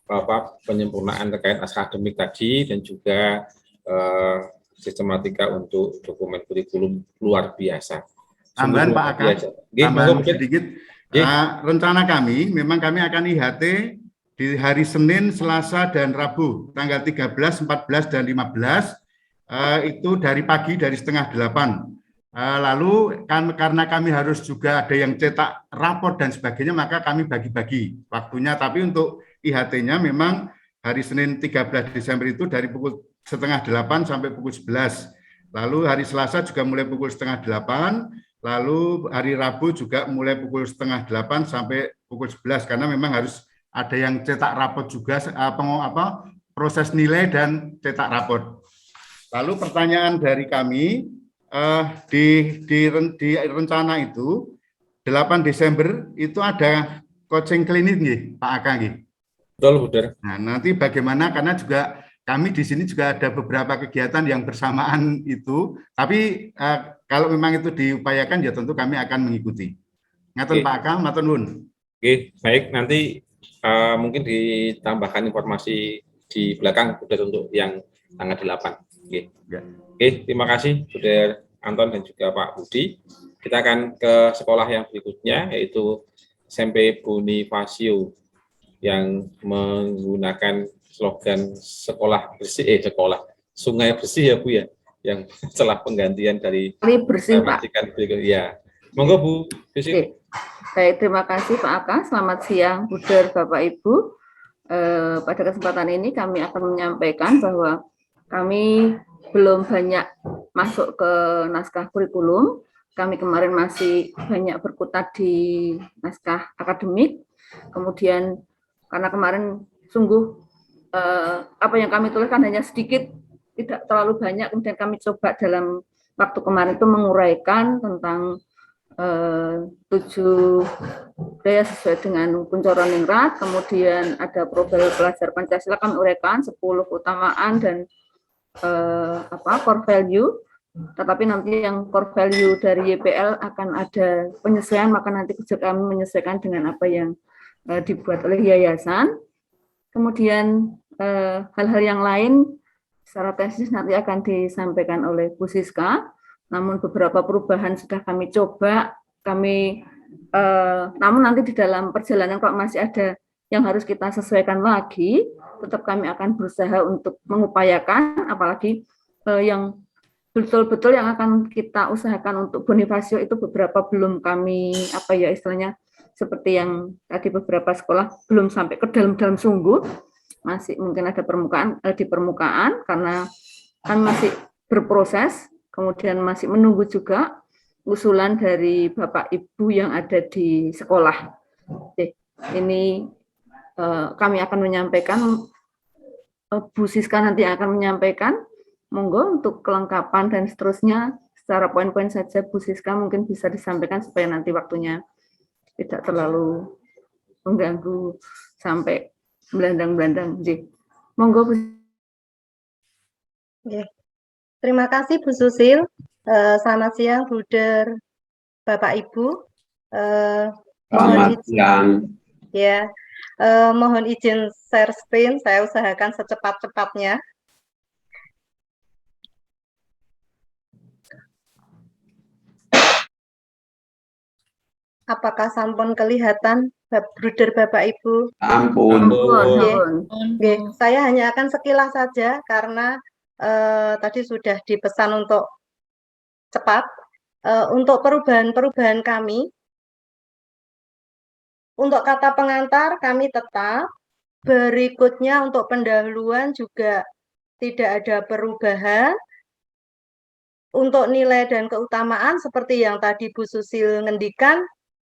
penyempurnaan terkait naskah akademik tadi dan juga sistematika untuk dokumen kurikulum luar biasa. Tambahan Pak Aka, tambahan sedikit. Rencana kami, memang kami akan IHT di hari Senin, Selasa, dan Rabu, tanggal 13, 14, dan 15, itu dari pagi, dari setengah 8. Lalu karena kami harus juga ada yang cetak rapor dan sebagainya, maka kami bagi-bagi waktunya. Tapi untuk IHT-nya memang hari Senin 13 Desember itu dari pukul setengah 8 sampai pukul 11. Lalu hari Selasa juga mulai pukul setengah 8. Lalu hari Rabu juga mulai pukul setengah 8 sampai pukul 11. Karena memang harus ada yang cetak rapor juga, proses nilai dan cetak rapor. Lalu pertanyaan dari kami, di rencana itu 8 Desember itu ada coaching klinik nih Pak Aka nih. Betul, Buder. Nah, nanti bagaimana, karena juga kami di sini juga ada beberapa kegiatan yang bersamaan itu, tapi kalau memang itu diupayakan ya tentu kami akan mengikuti. Ngaten Pak Aka, matur nuwun. Oke, baik, nanti mungkin ditambahkan informasi di belakang Buder untuk yang tanggal 8. Oke. Oke, terima kasih Buder Anton dan juga Pak Budi. Kita akan ke sekolah yang berikutnya, yaitu SMP Bonifacio yang menggunakan slogan sekolah bersih, sungai bersih ya Bu ya, yang setelah penggantian dari bersih Pak. Ya, monggo Bu. Oke. Baik, terima kasih Pak Aka. Selamat siang Buder Bapak Ibu. Pada kesempatan ini kami akan menyampaikan bahwa kami belum banyak masuk ke naskah kurikulum. Kami kemarin masih banyak berkutat di naskah akademik. Kemudian karena kemarin sungguh apa yang kami tuliskan hanya sedikit, tidak terlalu banyak. Kemudian kami coba dalam waktu kemarin itu menguraikan tentang 7 budaya sesuai dengan Kunchoro Ningrat. Kemudian ada profil pelajar Pancasila kami uraikan 10 keutamaan dan core value, tetapi nanti yang core value dari YPL akan ada penyesuaian, maka nanti kami menyesuaikan dengan apa yang dibuat oleh yayasan. Kemudian hal-hal yang lain secara teknis nanti akan disampaikan oleh Bu Siska, namun beberapa perubahan sudah kami coba, namun nanti di dalam perjalanan kalau masih ada yang harus kita sesuaikan lagi, tetap kami akan berusaha untuk mengupayakan, apalagi yang betul-betul yang akan kita usahakan untuk Bonifacio itu beberapa belum kami, istilahnya, seperti yang tadi beberapa sekolah belum sampai ke dalam-dalam sungguh, masih mungkin ada di permukaan, karena kan masih berproses, kemudian masih menunggu juga usulan dari Bapak Ibu yang ada di sekolah. Oke, ini kami akan menyampaikan, Bu Siska nanti akan menyampaikan, monggo untuk kelengkapan dan seterusnya secara poin-poin saja Bu Siska mungkin bisa disampaikan supaya nanti waktunya tidak terlalu mengganggu sampai belandang-belandang. Monggo Bu. Terima kasih Bu Susil. Selamat siang Buder Bapak Ibu. Selamat siang. Ya. Mohon izin share screen, saya usahakan secepat-cepatnya. Apakah sampun kelihatan Bruder Bapak Ibu? Ampun. Saya hanya akan sekilas saja karena tadi sudah dipesan untuk cepat. Untuk perubahan-perubahan kami, untuk kata pengantar kami tetap, berikutnya untuk pendahuluan juga tidak ada perubahan. Untuk nilai dan keutamaan seperti yang tadi Bu Susil ngendikan,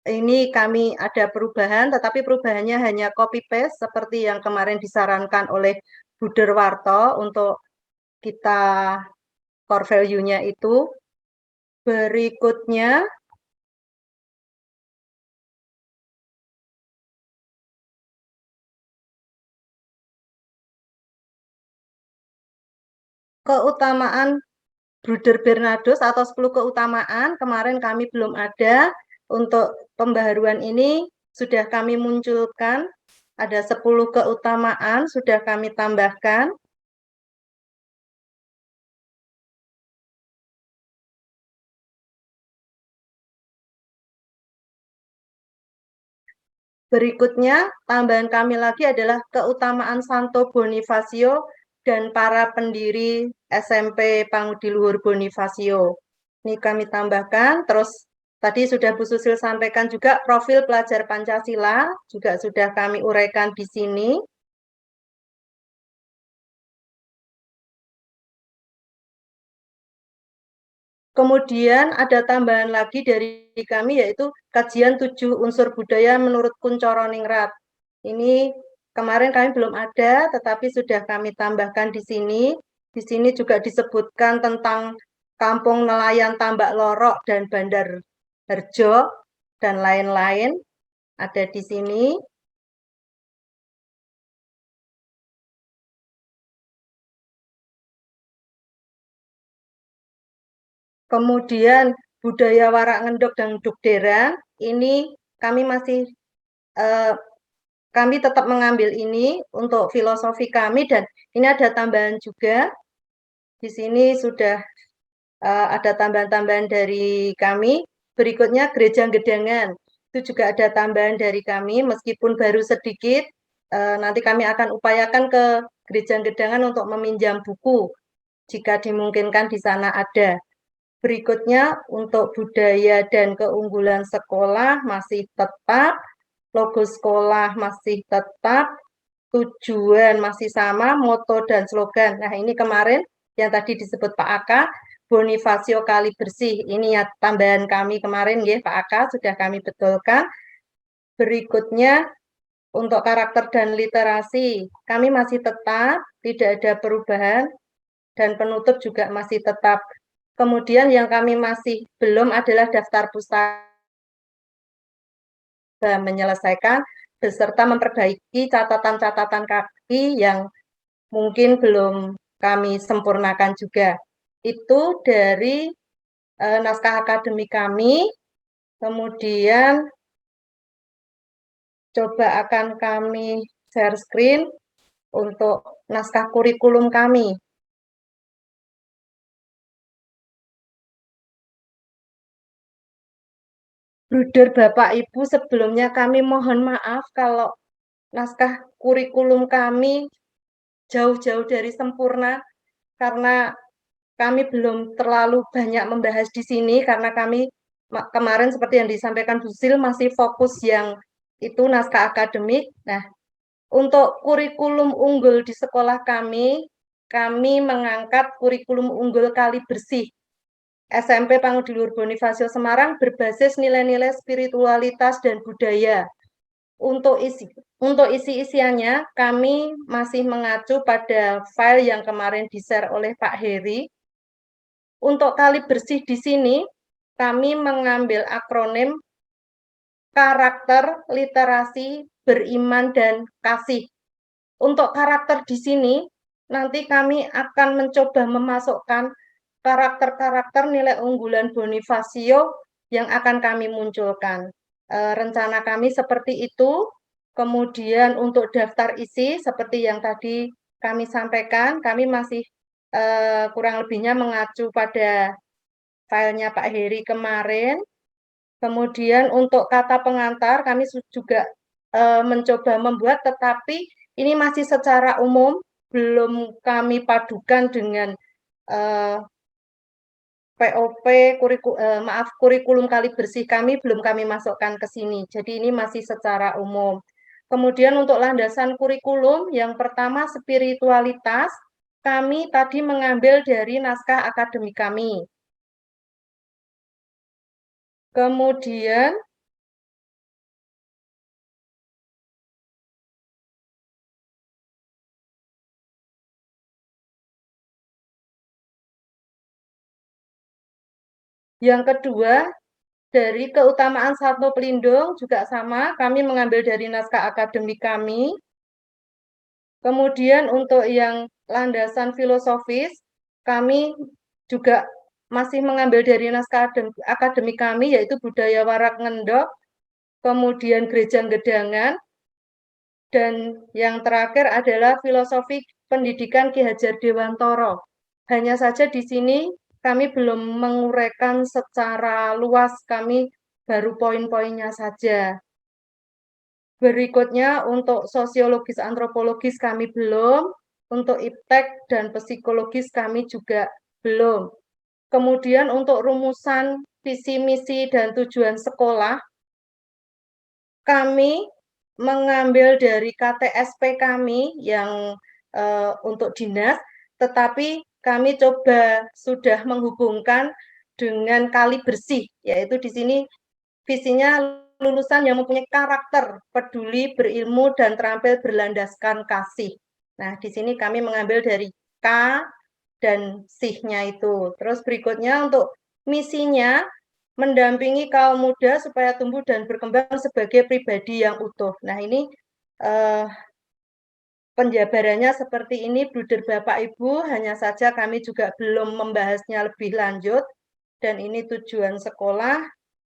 ini kami ada perubahan, tetapi perubahannya hanya copy paste seperti yang kemarin disarankan oleh Bu Derwarto untuk kita core value-nya itu. Berikutnya, keutamaan Bruder Bernados atau 10 keutamaan, kemarin kami belum ada. Untuk pembaharuan ini sudah kami munculkan, ada 10 keutamaan sudah kami tambahkan. Berikutnya, tambahan kami lagi adalah keutamaan Santo Bonifacio dan para pendiri SMP Pangudiluhur Bonifacio. Ini kami tambahkan, terus tadi sudah Bu Susil sampaikan juga profil pelajar Pancasila, juga sudah kami uraikan di sini. Kemudian ada tambahan lagi dari kami yaitu kajian 7 unsur budaya menurut Kuncoro Ningrat. Ini kemarin kami belum ada, tetapi sudah kami tambahkan di sini. Di sini juga disebutkan tentang Kampung Nelayan Tambak Lorok dan Bandar Harjo dan lain-lain ada di sini. Kemudian budaya Warak Ngendok dan Duk Derang, ini kami tetap mengambil ini untuk filosofi kami, dan ini ada tambahan juga. Di sini sudah ada tambahan-tambahan dari kami. Berikutnya Gereja Gedangan, itu juga ada tambahan dari kami, meskipun baru sedikit. Nanti kami akan upayakan ke Gereja Gedangan untuk meminjam buku, jika dimungkinkan di sana ada. Berikutnya untuk budaya dan keunggulan sekolah masih tetap, logo sekolah masih tetap, tujuan masih sama, moto dan slogan. Nah, ini kemarin yang tadi disebut Pak Aka, Bonifacio Kali Bersih. Ini ya tambahan kami kemarin ya Pak Aka, sudah kami betulkan. Berikutnya untuk karakter dan literasi, kami masih tetap, tidak ada perubahan, dan penutup juga masih tetap. Kemudian yang kami masih belum adalah daftar pustaka, menyelesaikan beserta memperbaiki catatan-catatan kaki yang mungkin belum kami sempurnakan juga. Itu dari naskah akademik kami. Kemudian coba akan kami share screen untuk naskah kurikulum kami. Bruder Bapak Ibu, sebelumnya kami mohon maaf kalau naskah kurikulum kami jauh-jauh dari sempurna, karena kami belum terlalu banyak membahas di sini, karena kami kemarin seperti yang disampaikan Bu Sil masih fokus yang itu naskah akademik. Nah, untuk kurikulum unggul di sekolah kami mengangkat kurikulum unggul Kali Bersih. SMP Pangudiluhur Bonifacio Semarang berbasis nilai-nilai spiritualitas dan budaya. Untuk isi-isiannya, kami masih mengacu pada file yang kemarin di-share oleh Pak Heri. Untuk Kali Bersih di sini, kami mengambil akronim karakter, literasi, beriman, dan kasih. Untuk karakter di sini, nanti kami akan mencoba memasukkan karakter-karakter nilai unggulan Bonifacio yang akan kami munculkan. Rencana kami seperti itu. Kemudian untuk daftar isi, seperti yang tadi kami sampaikan, kami masih kurang lebihnya mengacu pada filenya Pak Heri kemarin. Kemudian untuk kata pengantar, kami juga mencoba membuat, tetapi ini masih secara umum, belum kami padukan dengan POP, kurikulum Kali Bersih kami belum kami masukkan ke sini. Jadi ini masih secara umum. Kemudian untuk landasan kurikulum, yang pertama spiritualitas, kami tadi mengambil dari naskah akademik kami. Kemudian Yang kedua, dari keutamaan Satwa Pelindung juga sama, kami mengambil dari naskah akademik kami. Kemudian untuk yang landasan filosofis, kami juga masih mengambil dari naskah akademik kami, yaitu Budaya Warak Ngendok, kemudian Gereja Gedangan, dan yang terakhir adalah Filosofi Pendidikan Ki Hajar Dewantoro. Hanya saja di sini kami belum menguraikan secara luas, kami baru poin-poinnya saja. Berikutnya untuk sosiologis antropologis kami belum, untuk iptek dan psikologis kami juga belum. Kemudian untuk rumusan visi misi dan tujuan sekolah, kami mengambil dari KTSP kami yang untuk dinas, tetapi kami coba sudah menghubungkan dengan Kali Bersih, yaitu di sini visinya lulusan yang mempunyai karakter peduli, berilmu, dan terampil berlandaskan kasih. Nah, di sini kami mengambil dari K dan SIH-nya itu. Terus berikutnya untuk misinya, mendampingi kaum muda supaya tumbuh dan berkembang sebagai pribadi yang utuh. Nah, ini penjabarannya seperti ini, Bruder Bapak Ibu, hanya saja kami juga belum membahasnya lebih lanjut, dan ini tujuan sekolah,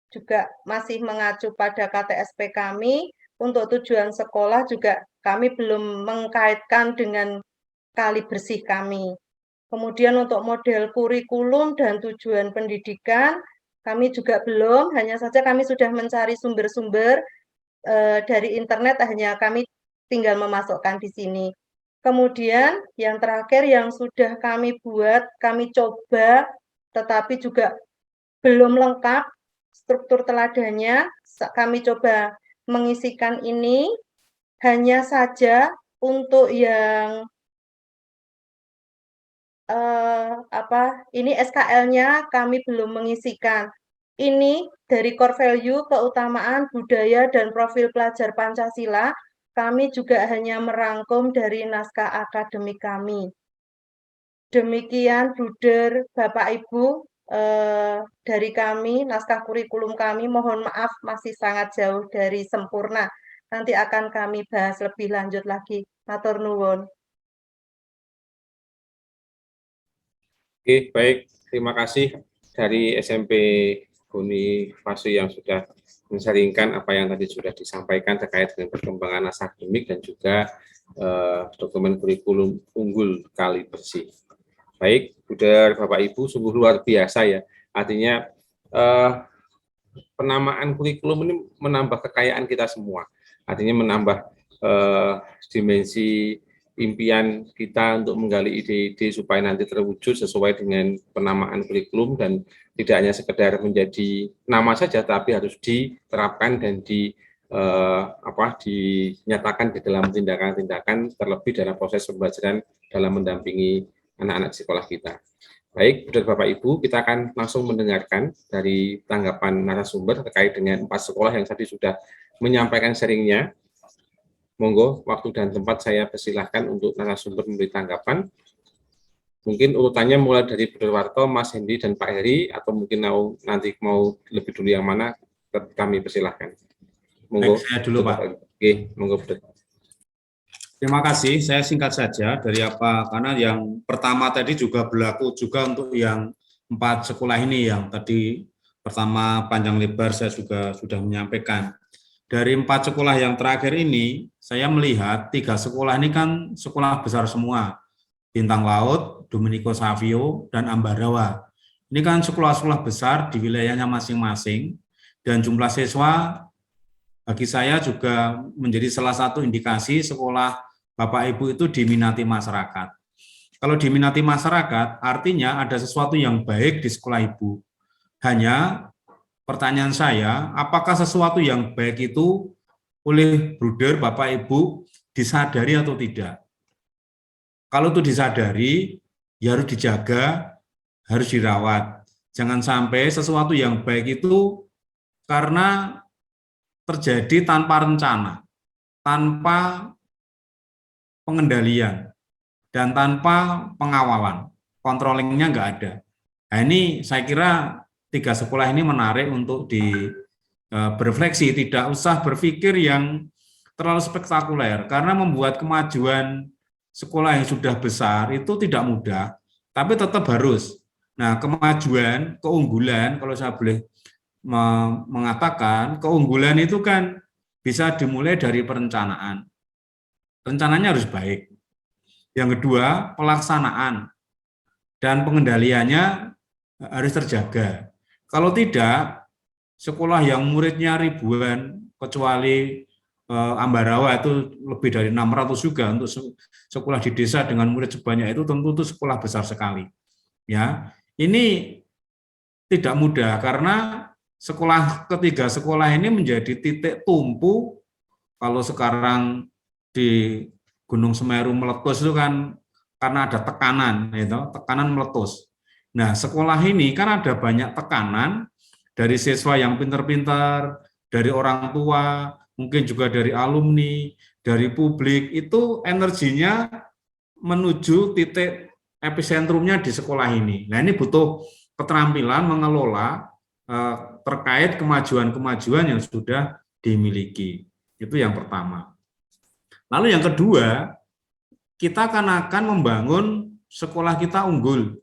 juga masih mengacu pada KTSP kami. Untuk tujuan sekolah juga kami belum mengkaitkan dengan Kali Bersih kami. Kemudian untuk model kurikulum dan tujuan pendidikan, kami juga belum, hanya saja kami sudah mencari sumber-sumber dari internet, hanya kami tinggal memasukkan di sini. Kemudian yang terakhir yang sudah kami buat, kami coba, tetapi juga belum lengkap, struktur teladannya, kami coba mengisikan ini, hanya saja untuk yang ini SKL-nya kami belum mengisikan. Ini dari core value, keutamaan, budaya, dan profil pelajar Pancasila, kami juga hanya merangkum dari naskah akademik kami. Demikian, Bruder, Bapak, Ibu, dari kami, naskah kurikulum kami, mohon maaf masih sangat jauh dari sempurna. Nanti akan kami bahas lebih lanjut lagi. Matur nuwun. Oke, baik. Terima kasih dari SMP Bonifacio yang sudah mensaringkan apa yang tadi sudah disampaikan terkait dengan perkembangan naskah akademik dan juga dokumen kurikulum unggul Kali Bersih. Baik, Bruder, Bapak Ibu, sungguh luar biasa ya. Artinya penamaan kurikulum ini menambah kekayaan kita semua. Artinya menambah dimensi impian kita untuk menggali ide-ide supaya nanti terwujud sesuai dengan penamaan kurikulum dan tidak hanya sekedar menjadi nama saja, tapi harus diterapkan dan dinyatakan di dalam tindakan-tindakan, terlebih dalam proses pembelajaran dalam mendampingi anak-anak sekolah kita. Baik, Saudara Bapak Ibu, kita akan langsung mendengarkan dari tanggapan narasumber terkait dengan 4 sekolah yang tadi sudah menyampaikan sharingnya. Monggo, waktu dan tempat saya persilahkan untuk narasumber memberi tanggapan. Mungkin urutannya mulai dari Bruder Warto, Mas Hendi, dan Pak Heri, atau mungkin nanti mau lebih dulu yang mana, kami persilahkan. Monggo. Baik, saya dulu, Pak. Oke, monggo, Bruder. Terima kasih, saya singkat saja dari karena yang pertama tadi juga berlaku juga untuk yang 4 sekolah ini, yang tadi pertama panjang lebar saya juga sudah menyampaikan. Dari 4 sekolah yang terakhir ini, saya melihat 3 sekolah ini kan sekolah besar semua. Bintang Laut, Domenico Savio, dan Ambarawa. Ini kan sekolah-sekolah besar di wilayahnya masing-masing, dan jumlah siswa bagi saya juga menjadi salah satu indikasi sekolah Bapak Ibu itu diminati masyarakat. Kalau diminati masyarakat, artinya ada sesuatu yang baik di sekolah Ibu. Hanya pertanyaan saya, apakah sesuatu yang baik itu oleh Bruder, Bapak, Ibu disadari atau tidak? Kalau itu disadari, ya harus dijaga, harus dirawat. Jangan sampai sesuatu yang baik itu karena terjadi tanpa rencana, tanpa pengendalian, dan tanpa pengawalan. Controllingnya nggak ada. Nah, ini saya kira tiga sekolah ini menarik untuk berefleksi, tidak usah berpikir yang terlalu spektakuler, karena membuat kemajuan sekolah yang sudah besar itu tidak mudah, tapi tetap harus. Nah, kemajuan, keunggulan, kalau saya boleh mengatakan, keunggulan itu kan bisa dimulai dari perencanaan. Rencananya harus baik. Yang kedua, pelaksanaan dan pengendaliannya harus terjaga. Kalau tidak, sekolah yang muridnya ribuan, kecuali Ambarawa itu lebih dari 600 juga untuk sekolah di desa dengan murid sebanyak itu, tentu itu sekolah besar sekali. Ya, ini tidak mudah karena ketiga sekolah ini menjadi titik tumpu. Kalau sekarang di Gunung Semeru meletus itu kan karena ada tekanan, tekanan meletus. Nah, sekolah ini kan ada banyak tekanan dari siswa yang pintar-pintar, dari orang tua, mungkin juga dari alumni, dari publik, itu energinya menuju titik episentrumnya di sekolah ini. Nah, ini butuh keterampilan mengelola terkait kemajuan-kemajuan yang sudah dimiliki. Itu yang pertama. Lalu yang kedua, kita akan membangun sekolah kita unggul.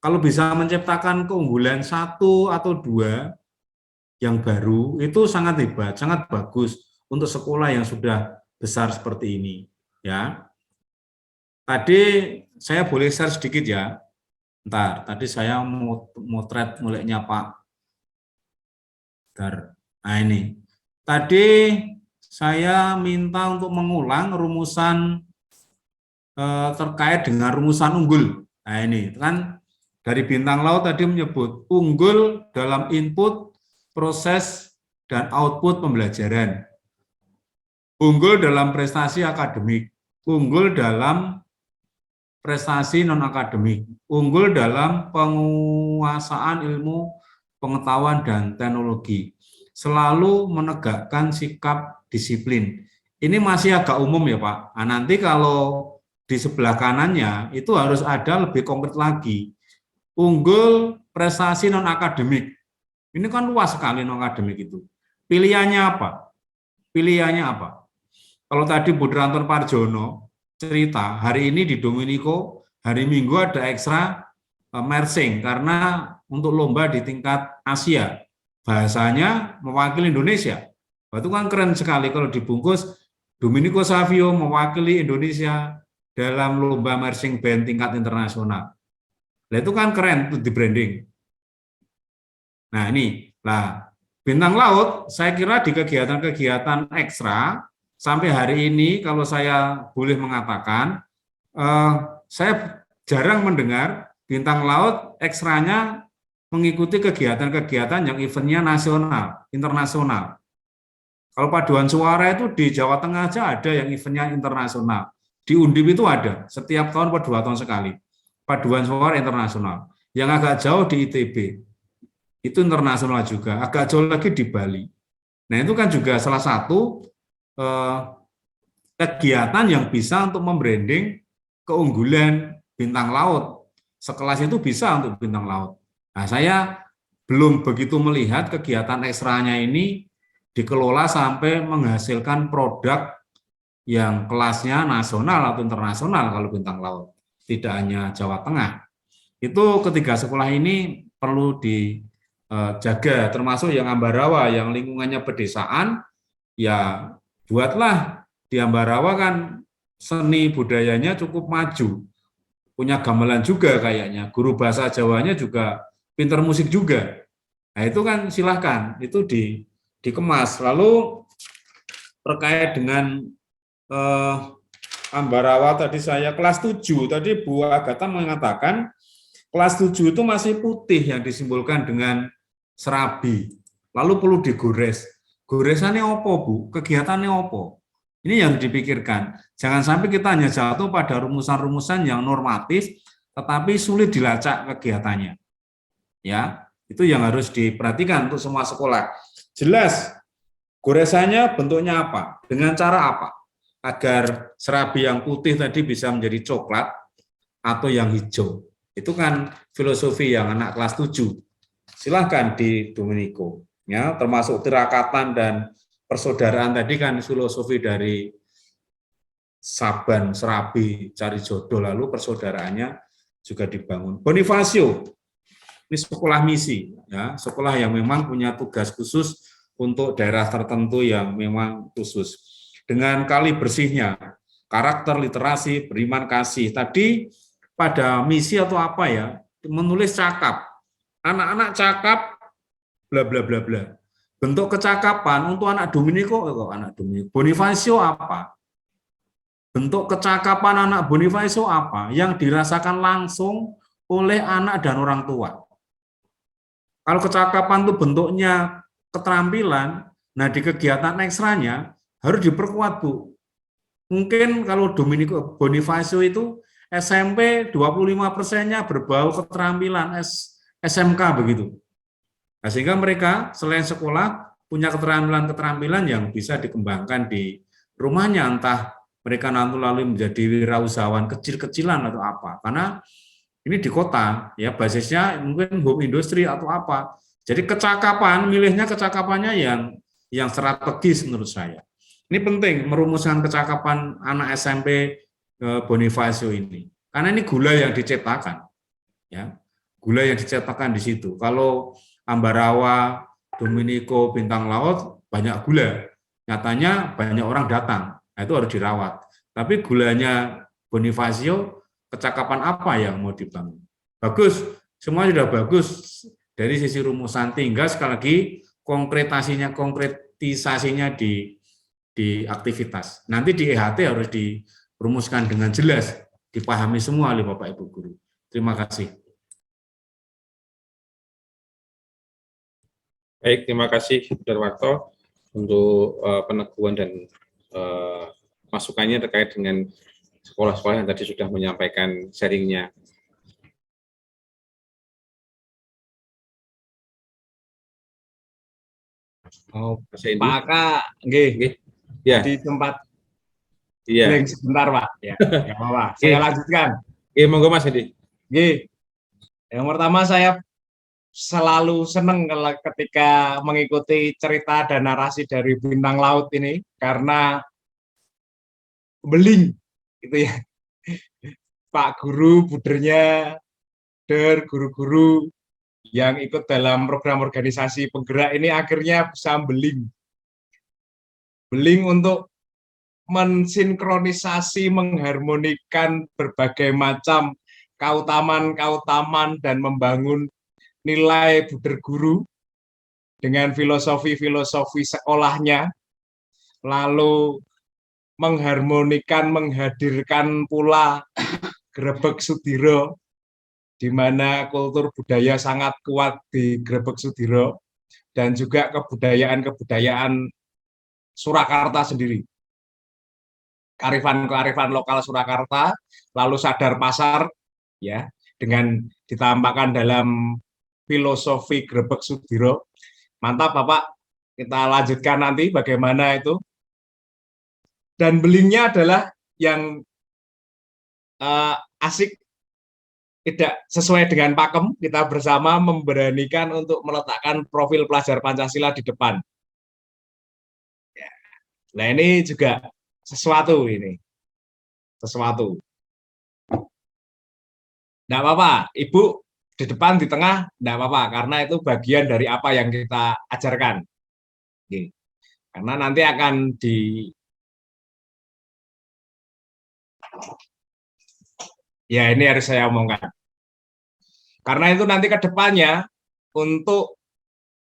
Kalau bisa menciptakan keunggulan 1 atau 2 yang baru, itu sangat hebat, sangat bagus untuk sekolah yang sudah besar seperti ini. Ya, tadi saya boleh share sedikit ya. Ntar, tadi saya motret mulainya Pak. Ntar. Nah ini, tadi saya minta untuk mengulang rumusan terkait dengan rumusan unggul. Nah ini kan dari Bintang Laut tadi menyebut unggul dalam input, proses, dan output pembelajaran. Unggul dalam prestasi akademik, unggul dalam prestasi non-akademik, unggul dalam penguasaan ilmu, pengetahuan, dan teknologi. Selalu menegakkan sikap disiplin. Ini masih agak umum ya Pak. Nah, nanti kalau di sebelah kanannya itu harus ada lebih konkret lagi. Unggul prestasi non-akademik. Ini kan luas sekali non-akademik itu. Pilihannya apa? Pilihannya apa? Kalau tadi Budra Anton Parjono cerita, hari ini di Dominico, hari Minggu ada ekstra mersing, karena untuk lomba di tingkat Asia. Bahasanya mewakili Indonesia. Itu kan keren sekali kalau dibungkus Dominico Savio mewakili Indonesia dalam lomba marching band tingkat internasional. Nah, itu kan keren itu di branding. Nah, ini lah Bintang Laut, saya kira di kegiatan-kegiatan ekstra sampai hari ini kalau saya boleh mengatakan, saya jarang mendengar Bintang Laut ekstranya mengikuti kegiatan-kegiatan yang eventnya nasional, internasional. Kalau paduan suara itu di Jawa Tengah aja ada yang eventnya internasional. Di Undip itu ada, setiap tahun per 2 tahun sekali. Paduan suara internasional. Yang agak jauh di ITB, itu internasional juga. Agak jauh lagi di Bali. Nah itu kan juga salah satu kegiatan yang bisa untuk membranding keunggulan Bintang Laut. Sekelas itu bisa untuk Bintang Laut. Nah saya belum begitu melihat kegiatan ekstranya ini dikelola sampai menghasilkan produk yang kelasnya nasional atau internasional kalau Bintang Laut. Tidak hanya Jawa Tengah. Itu ketiga sekolah ini perlu dijaga, termasuk yang Ambarawa, yang lingkungannya pedesaan, ya buatlah di Ambarawa kan seni budayanya cukup maju. Punya gamelan juga kayaknya, guru bahasa Jawanya juga pinter musik juga. Nah itu kan silahkan, itu dikemas. Lalu terkait dengan Ambarawa tadi saya kelas 7, tadi Bu Agatha mengatakan kelas 7 itu masih putih yang disimbolkan dengan serabi. Lalu perlu digores. Goresannya apa Bu? Kegiatannya apa? Ini yang dipikirkan. Jangan sampai kita hanya jatuh pada rumusan-rumusan yang normatif, tetapi sulit dilacak kegiatannya. Ya, itu yang harus diperhatikan untuk semua sekolah. Jelas, goresannya bentuknya apa? Dengan cara apa? Agar serabi yang putih tadi bisa menjadi coklat atau yang hijau. Itu kan filosofi yang anak kelas 7. silahkan di Dominico. Ya, termasuk tirakatan dan persaudaraan tadi kan filosofi dari Saban, Serabi, cari jodoh, lalu persaudaraannya juga dibangun. Bonifacio, ini sekolah misi, ya, sekolah yang memang punya tugas khusus untuk daerah tertentu yang memang khusus. Dengan kali bersihnya, karakter, literasi, beriman, kasih. Tadi pada misi atau apa ya, menulis cakap. Anak-anak cakap, bla bla bla bla. Bentuk kecakapan untuk anak Dominico, Bonifacio apa? Bentuk kecakapan anak Bonifacio apa? Yang dirasakan langsung oleh anak dan orang tua. Kalau kecakapan itu bentuknya keterampilan, nah di kegiatan ekstranya harus diperkuat, Bu. Mungkin kalau Dominico Bonifacio itu SMP 25%-nya berbau keterampilan, SMK begitu. Nah, sehingga mereka selain sekolah punya keterampilan-keterampilan yang bisa dikembangkan di rumahnya, entah mereka nanti lalu menjadi wirausahawan kecil-kecilan atau apa. Karena ini di kota, ya basisnya mungkin home industry atau apa. Jadi kecakapan, milihnya kecakapannya yang strategis menurut saya. Ini penting merumuskan kecakapan anak SMP Bonifacio ini. Karena ini gula yang diciptakan. Ya. Gula yang diciptakan di situ. Kalau Ambarawa, Dominico, Bintang Laut, banyak gula. Nyatanya banyak orang datang. Nah, itu harus dirawat. Tapi gulanya Bonifacio, kecakapan apa yang mau dibangun? Bagus, semua sudah bagus dari sisi rumusan, tinggal sekali lagi konkretisasinya di aktivitas. Nanti di EHT harus dirumuskan dengan jelas, dipahami semua oleh Bapak Ibu Guru. Terima kasih. Baik, terima kasih Darwarto untuk peneguhan dan masukannya terkait dengan sekolah-sekolah yang tadi sudah menyampaikan sharingnya. Oh, Pak Aka, nggih. Ya. Di tempat iya. Sebentar, Pak. Ya, nggak apa-apa. Saya lanjutkan. Monggo Mas Edi. Yang pertama saya selalu senang ketika mengikuti cerita dan narasi dari Bintang Laut ini karena beling gitu ya. Pak Guru, budernya, guru-guru yang ikut dalam program organisasi penggerak ini akhirnya bisa beling untuk mensinkronisasi, mengharmonikan berbagai macam kautaman dan membangun nilai buder guru dengan filosofi sekolahnya, lalu menghadirkan pula Grebeg Sudiro, di mana kultur budaya sangat kuat di Grebeg Sudiro, dan juga kebudayaan Surakarta sendiri. Kearifan lokal Surakarta, lalu sadar pasar, ya, dengan ditambahkan dalam filosofi Grebeg Sudiro. Mantap Bapak, kita lanjutkan nanti bagaimana itu. Dan belingnya adalah yang asik, tidak sesuai dengan pakem, kita bersama memberanikan untuk meletakkan profil pelajar Pancasila di depan. Nah ini juga sesuatu. Tidak apa-apa, Ibu di depan, di tengah, tidak apa-apa, karena itu bagian dari apa yang kita ajarkan. Oke. Karena nanti akan ya ini harus saya omongkan. Karena itu nanti ke depannya, untuk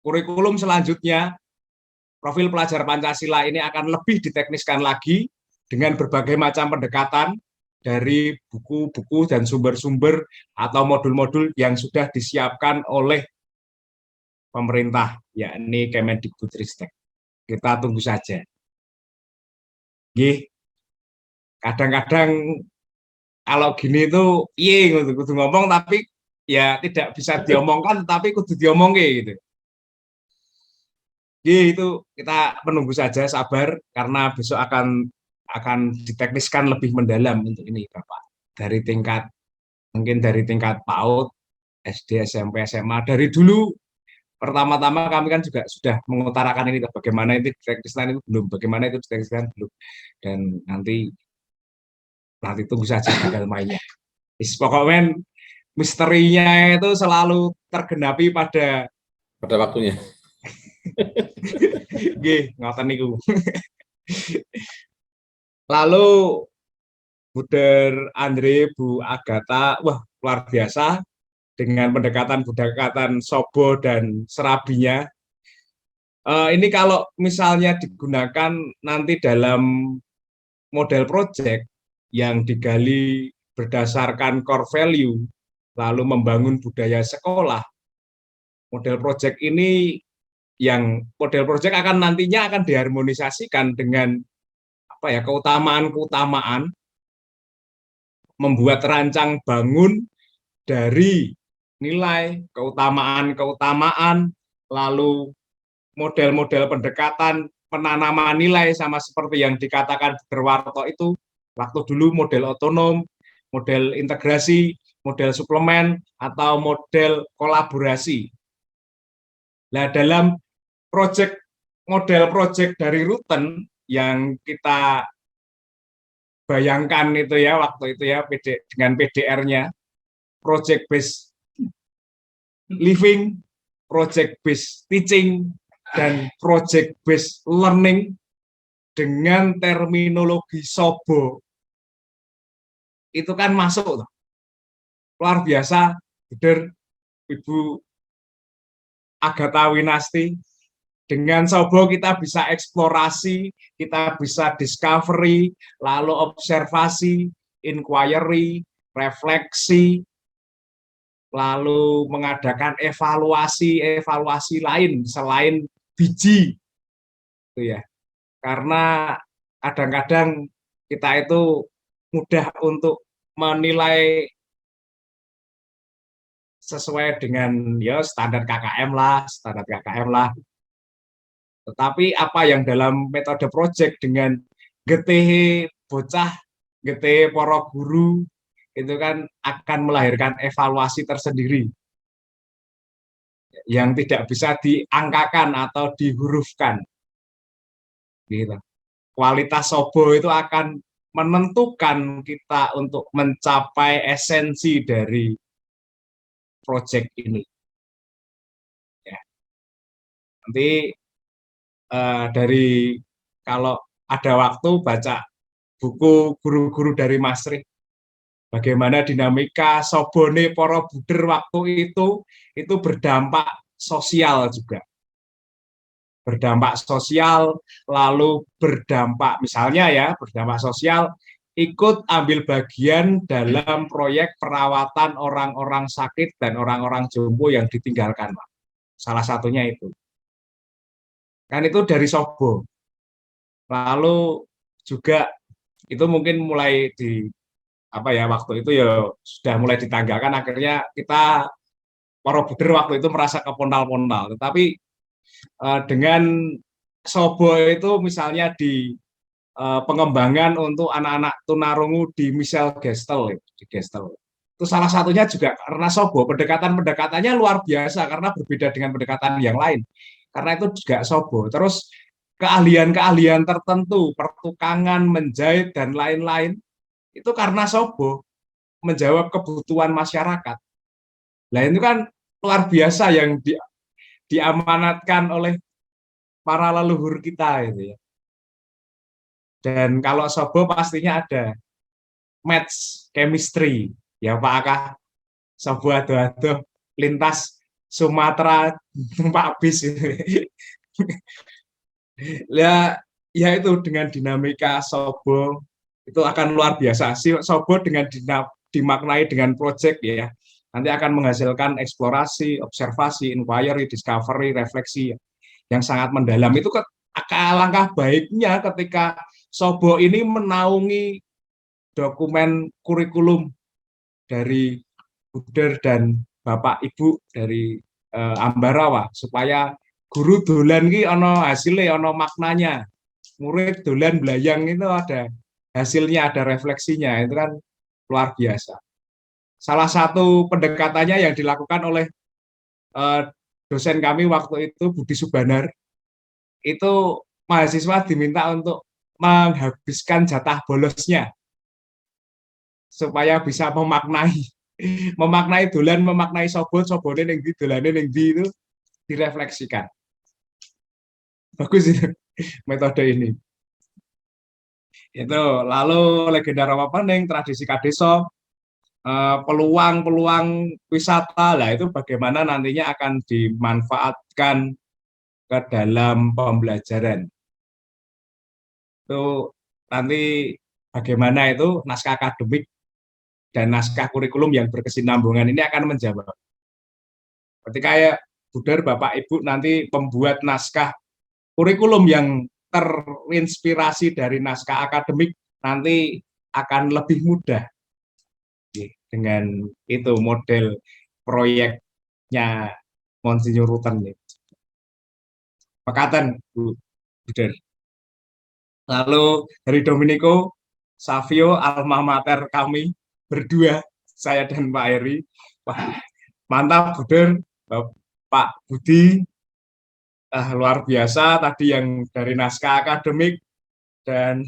kurikulum selanjutnya, profil pelajar Pancasila ini akan lebih ditekniskan lagi dengan berbagai macam pendekatan dari buku-buku dan sumber-sumber atau modul-modul yang sudah disiapkan oleh pemerintah, yakni Kemendikbudristek. Kita tunggu saja. Kadang-kadang kalau gini itu kudu ngomong tapi ya tidak bisa diomongkan, tapi kudu diomongke gitu. Itu kita menunggu saja, sabar, karena besok akan ditekniskan lebih mendalam untuk ini Bapak. Mungkin dari tingkat PAUD, SD, SMP, SMA, dari dulu pertama-tama kami kan juga sudah mengutarakan ini, bagaimana itu desain itu belum, bagaimana itu desain belum, dan nanti tunggu saja tanggal mainnya. Pokoknya misterinya itu selalu tergenapi pada waktunya. Nggih, ngoten niku. Lalu Buder Andre, Bu Agatha, wah luar biasa dengan pendekatan Sobo dan Serabinya. Ini kalau misalnya digunakan nanti dalam model project yang digali berdasarkan core value, lalu membangun budaya sekolah, model project ini model project akan nantinya akan diharmonisasikan dengan keutamaan-keutamaan, membuat rancang bangun dari nilai, keutamaan-keutamaan, lalu model-model pendekatan penanaman nilai sama seperti yang dikatakan Derwarto itu, waktu dulu model otonom, model integrasi, model suplemen, atau model kolaborasi. Nah, dalam model project dari Rutten yang kita bayangkan itu ya waktu itu ya dengan PDR-nya, project based living, project based teaching, dan project based learning dengan terminologi Sobo itu kan masuk luar biasa. Buder Ibu Agatha Winasti, dengan Sobo kita bisa eksplorasi, kita bisa discovery, lalu observasi, inquiry, refleksi, lalu mengadakan evaluasi lain selain biji, itu ya. Karena kadang-kadang kita itu mudah untuk menilai sesuai dengan ya standar KKM lah. Tetapi apa yang dalam metode project dengan getih bocah, getih para guru, itu kan akan melahirkan evaluasi tersendiri yang tidak bisa diangkakan atau dihurufkan. Gitu. Kualitas Sobo itu akan menentukan kita untuk mencapai esensi dari project ini. Ya. Nanti dari kalau ada waktu baca buku guru-guru dari Mas Rik, bagaimana dinamika Sobone para buder waktu itu berdampak sosial juga. Berdampak sosial, lalu berdampak misalnya ya, berdampak sosial, ikut ambil bagian dalam proyek perawatan orang-orang sakit dan orang-orang jompo yang ditinggalkan. Salah satunya itu. Kan itu dari Sobo. Lalu juga itu mungkin mulai waktu itu ya sudah mulai ditanggalkan, akhirnya kita para buder waktu itu merasa kepondal-pondal. Tetapi dengan Sobo itu misalnya di pengembangan untuk anak-anak tunarungu di Michel Gestel, itu salah satunya juga karena Sobo, pendekatannya luar biasa karena berbeda dengan pendekatan yang lain. Karena itu juga Sobo. Terus keahlian-keahlian tertentu, pertukangan, menjahit, dan lain-lain, itu karena Sobo menjawab kebutuhan masyarakat. Nah itu kan luar biasa yang diamanatkan oleh para leluhur kita itu ya. Dan kalau Sobo pastinya ada match chemistry ya Pak Aka. Sobo ado-ado lintas Sumatera Pak Bis. Ya itu dengan dinamika Sobo itu akan luar biasa. Sobo dengan dimaknai dengan project ya. Nanti akan menghasilkan eksplorasi, observasi, inquiry, discovery, refleksi yang sangat mendalam. Itu langkah baiknya ketika Sobo ini menaungi dokumen kurikulum dari Buder dan Bapak Ibu dari Ambarawa, supaya guru dolan ki ono hasilnya, ono maknanya. Murid dolan belayang itu ada hasilnya, ada refleksinya. Itu kan luar biasa. Salah satu pendekatannya yang dilakukan oleh dosen kami waktu itu Budi Subanar, itu mahasiswa diminta untuk menghabiskan jatah bolosnya supaya bisa memaknai dolan, memaknai sobone ning ndi, dolane ning ndi, itu direfleksikan. Bagus itu metode ini. Itu lalu legenda Rawapening, tradisi Kadeso, peluang-peluang wisata lah, itu bagaimana nantinya akan dimanfaatkan ke dalam pembelajaran. Itu nanti bagaimana itu naskah akademik dan naskah kurikulum yang berkesinambungan ini akan menjawab. Ketika ya Buder, Bapak Ibu nanti membuat naskah kurikulum yang terinspirasi dari naskah akademik, nanti akan lebih mudah dengan itu model proyeknya Monsinyur Rutten. Makatan Bu Buder. Lalu dari Domenico Savio, alma mater kami berdua, saya dan Pak Heri. Wah, mantap Buder, Pak Budi, luar biasa tadi yang dari naskah akademik, dan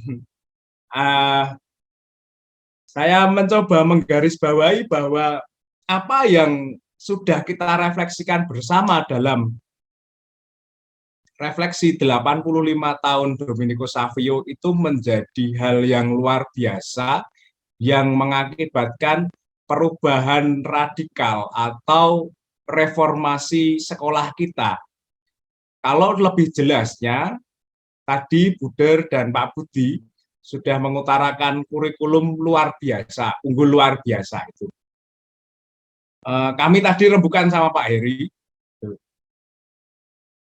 saya mencoba menggarisbawahi bahwa apa yang sudah kita refleksikan bersama dalam refleksi 85 tahun Domenico Savio itu menjadi hal yang luar biasa yang mengakibatkan perubahan radikal atau reformasi sekolah kita. Kalau lebih jelasnya, tadi Buder dan Pak Budi sudah mengutarakan kurikulum luar biasa, unggul luar biasa itu. Kami tadi rembukan sama Pak Heri,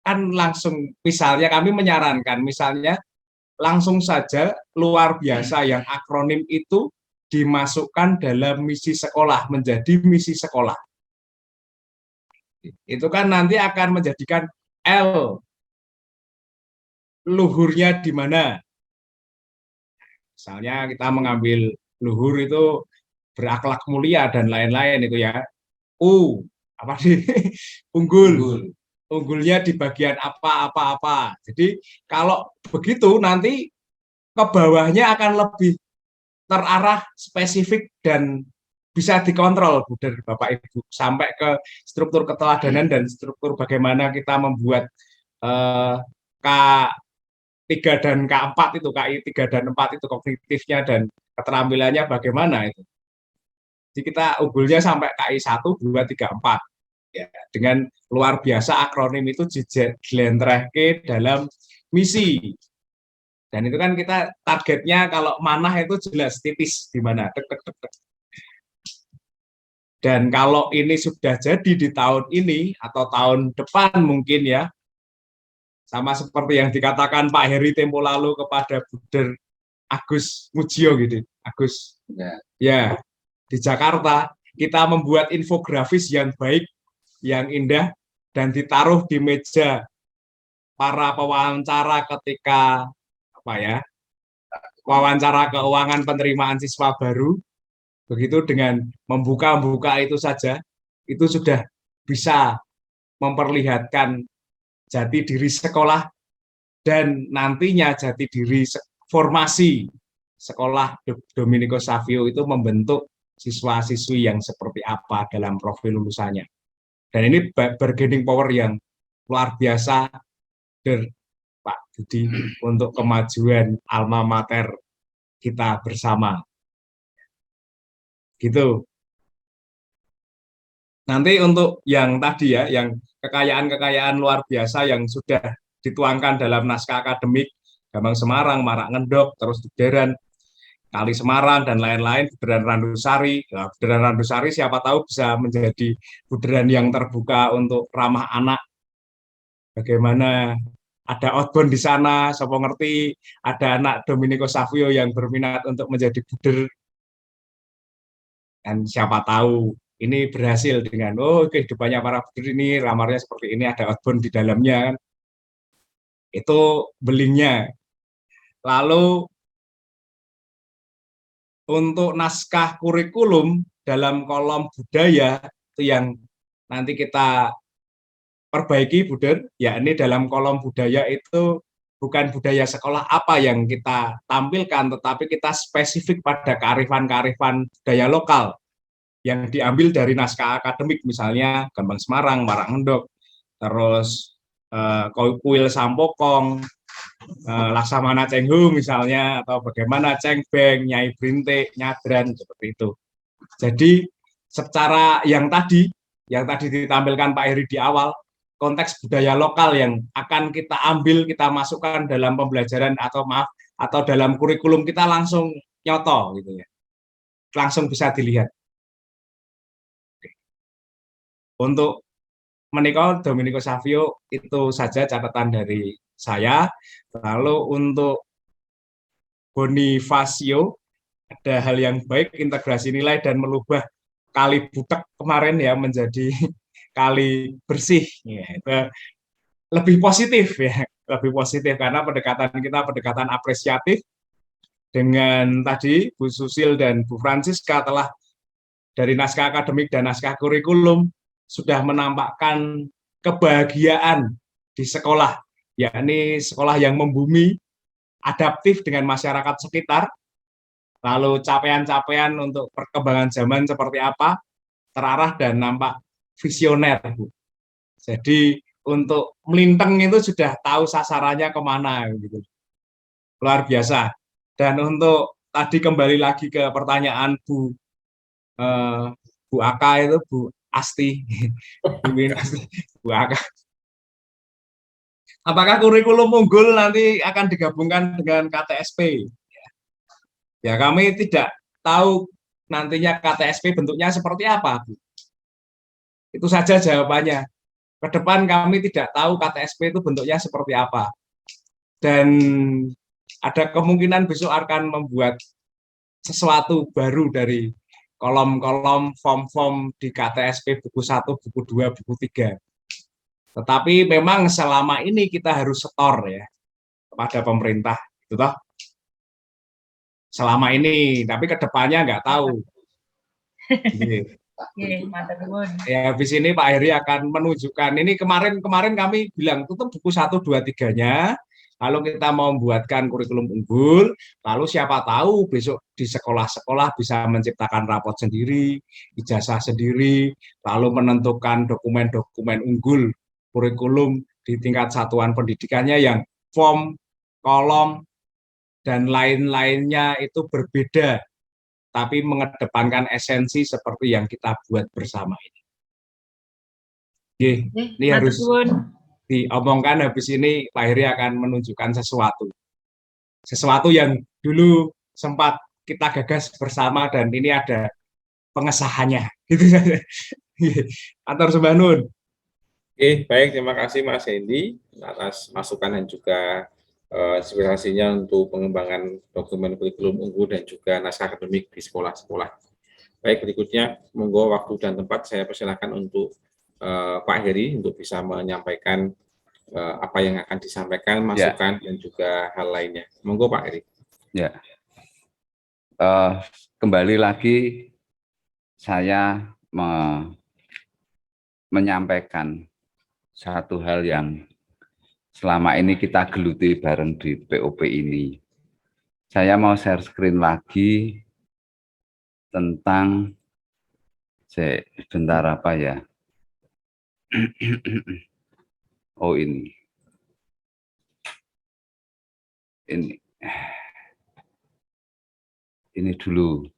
kan langsung, misalnya kami menyarankan, misalnya langsung saja luar biasa yang akronim itu dimasukkan dalam misi sekolah, menjadi misi sekolah. Itu kan nanti akan menjadikan L, luhurnya di mana. Misalnya kita mengambil luhur itu berakhlak mulia dan lain-lain itu ya. Apa sih? Unggul. Unggulnya di bagian apa. Jadi kalau begitu nanti ke bawahnya akan lebih terarah, spesifik, dan bisa dikontrol Buder, Bapak Ibu, sampai ke struktur keteladanan dan struktur bagaimana kita membuat K3 dan K4 itu, KI 3 dan 4 itu kognitifnya dan keterampilannya bagaimana itu. Jadi kita unggulnya sampai KI 1, 2, 3, 4. Ya, dengan luar biasa akronim itu dilentrehke dalam misi. Dan itu kan kita targetnya kalau manah itu jelas titis di mana. Dan kalau ini sudah jadi di tahun ini atau tahun depan mungkin ya, sama seperti yang dikatakan Pak Heri tempo lalu kepada Buder Agus Mujio gitu. Agus. Ya, di Jakarta kita membuat infografis yang baik, yang indah, dan ditaruh di meja para pewawancara ketika wawancara keuangan penerimaan siswa baru. Begitu dengan membuka itu saja, itu sudah bisa memperlihatkan jati diri sekolah dan nantinya jati diri formasi sekolah Domenico Savio itu membentuk siswa-siswi yang seperti apa dalam profil lulusannya. Dan ini bargaining power yang luar biasa dari Pak Budi untuk kemajuan alma mater kita bersama. Gitu. Nanti untuk yang tadi ya, yang kekayaan-kekayaan luar biasa yang sudah dituangkan dalam naskah akademik, Gambang Semarang, Marak Ngendok, terus Buderan, Kali Semarang, dan lain-lain, Buderan Randusari. Nah, Buderan Randusari siapa tahu bisa menjadi buderan yang terbuka untuk ramah anak. Bagaimana ada outbound di sana, siapa ngerti, ada anak Domenico Savio yang berminat untuk menjadi buder. Dan siapa tahu ini berhasil dengan, kehidupannya para buder ini, lamarnya seperti ini, ada outbound di dalamnya. Itu belinya. Lalu untuk naskah kurikulum dalam kolom budaya itu yang nanti kita perbaiki, Buder, yakni dalam kolom budaya itu bukan budaya sekolah apa yang kita tampilkan, tetapi kita spesifik pada kearifan-kearifan budaya lokal yang diambil dari naskah akademik, misalnya Gambang Semarang, Warak Ngendok, terus Kuil Sampokong, Laksamana Cengho misalnya, atau bagaimana Cengbeng, Nyai Brintik, Nyadran, seperti itu. Jadi secara yang tadi ditampilkan Pak Heri di awal, konteks budaya lokal yang akan kita ambil, kita masukkan dalam pembelajaran atau dalam kurikulum kita langsung nyoto gitu ya. Langsung bisa dilihat. Untuk menikah Domenico Savio itu saja catatan dari saya. Lalu untuk Bonifacio, ada hal yang baik, integrasi nilai dan merubah kali butek kemarin ya menjadi kali bersih. Ya, itu lebih positif ya, lebih positif karena pendekatan kita pendekatan apresiatif. Dengan tadi Bu Susil dan Bu Francisca telah dari naskah akademik dan naskah kurikulum sudah menampakkan kebahagiaan di sekolah, yakni sekolah yang membumi, adaptif dengan masyarakat sekitar, lalu capaian-capaian untuk perkembangan zaman seperti apa, terarah dan nampak visioner, Bu. Jadi untuk melintang itu sudah tahu sasarannya kemana, gitu. Luar biasa. Dan untuk tadi kembali lagi ke pertanyaan Bu Aka itu, Bu Asti, Bu Aka. Apakah kurikulum unggul nanti akan digabungkan dengan KTSP? Ya, kami tidak tahu nantinya KTSP bentuknya seperti apa, Bu. Itu saja jawabannya. Ke depan kami tidak tahu KTSP itu bentuknya seperti apa. Dan ada kemungkinan besok akan membuat sesuatu baru dari kolom-kolom form-form di KTSP buku 1, buku 2, buku 3. Tetapi memang selama ini kita harus setor ya kepada pemerintah, gitu toh. Selama ini, tapi ke depannya nggak tahu. Ya, habis ini Pak Heri akan menunjukkan. Ini kemarin kami bilang tutup buku 1, 2, 3-nya. Lalu kita mau membuatkan kurikulum unggul. Lalu siapa tahu besok di sekolah-sekolah bisa menciptakan rapot sendiri, ijazah sendiri, lalu menentukan dokumen-dokumen unggul kurikulum di tingkat satuan pendidikannya yang form, kolom, dan lain-lainnya itu berbeda, tapi mengedepankan esensi seperti yang kita buat bersama ini. Ini harus diomongkan, habis ini Pak Heri akan menunjukkan sesuatu yang dulu sempat kita gagas bersama dan ini ada pengesahannya. Gitu saja. Atur sembah nuwun. Oke, baik, terima kasih Mas Hendy atas masukan dan juga inspirasinya untuk pengembangan dokumen kurikulum unggul dan juga naskah akademik di sekolah-sekolah. Baik, berikutnya monggo waktu dan tempat saya persilakan untuk Pak Heri untuk bisa menyampaikan apa yang akan disampaikan, masukan dan juga hal lainnya. Monggo Pak Heri. Ya, kembali lagi saya menyampaikan satu hal yang selama ini kita geluti bareng di POP ini. Saya mau share screen lagi tentang sebentar apa ya? Oh ini dulu.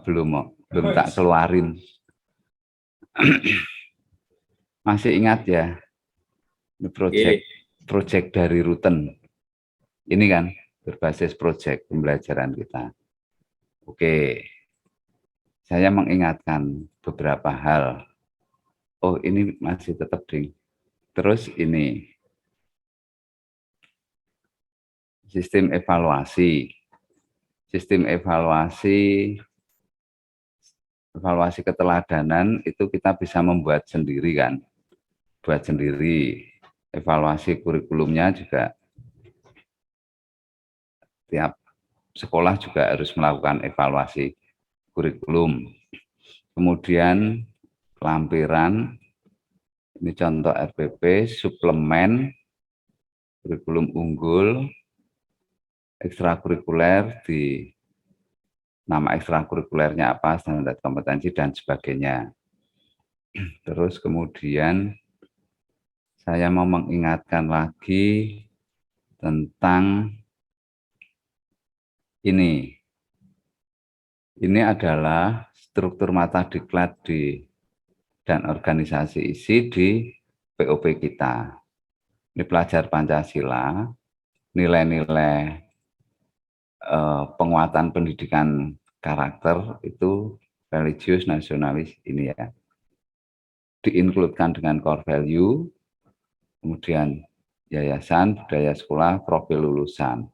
Belum tak keluarin. Masih ingat ya, ini project dari Ruten. Ini kan berbasis project pembelajaran kita. Oke, saya mengingatkan beberapa hal. Oh, ini masih tetap ding. Terus ini sistem evaluasi. Sistem evaluasi keteladanan itu kita bisa membuat sendiri kan. Buat sendiri. Evaluasi kurikulumnya juga tiap sekolah juga harus melakukan evaluasi kurikulum. Kemudian kelampiran, ini contoh RPP, suplemen, kurikulum unggul, ekstrakurikuler, di nama ekstrakurikulernya apa, standar kompetensi, dan sebagainya. Terus kemudian saya mau mengingatkan lagi tentang ini. Ini adalah struktur mata diklat dan organisasi isi di POP kita. Ini pelajar Pancasila, nilai-nilai penguatan pendidikan karakter itu religius, nasionalis ini ya. Diinkludkan dengan core value, kemudian yayasan, budaya sekolah, profil lulusan.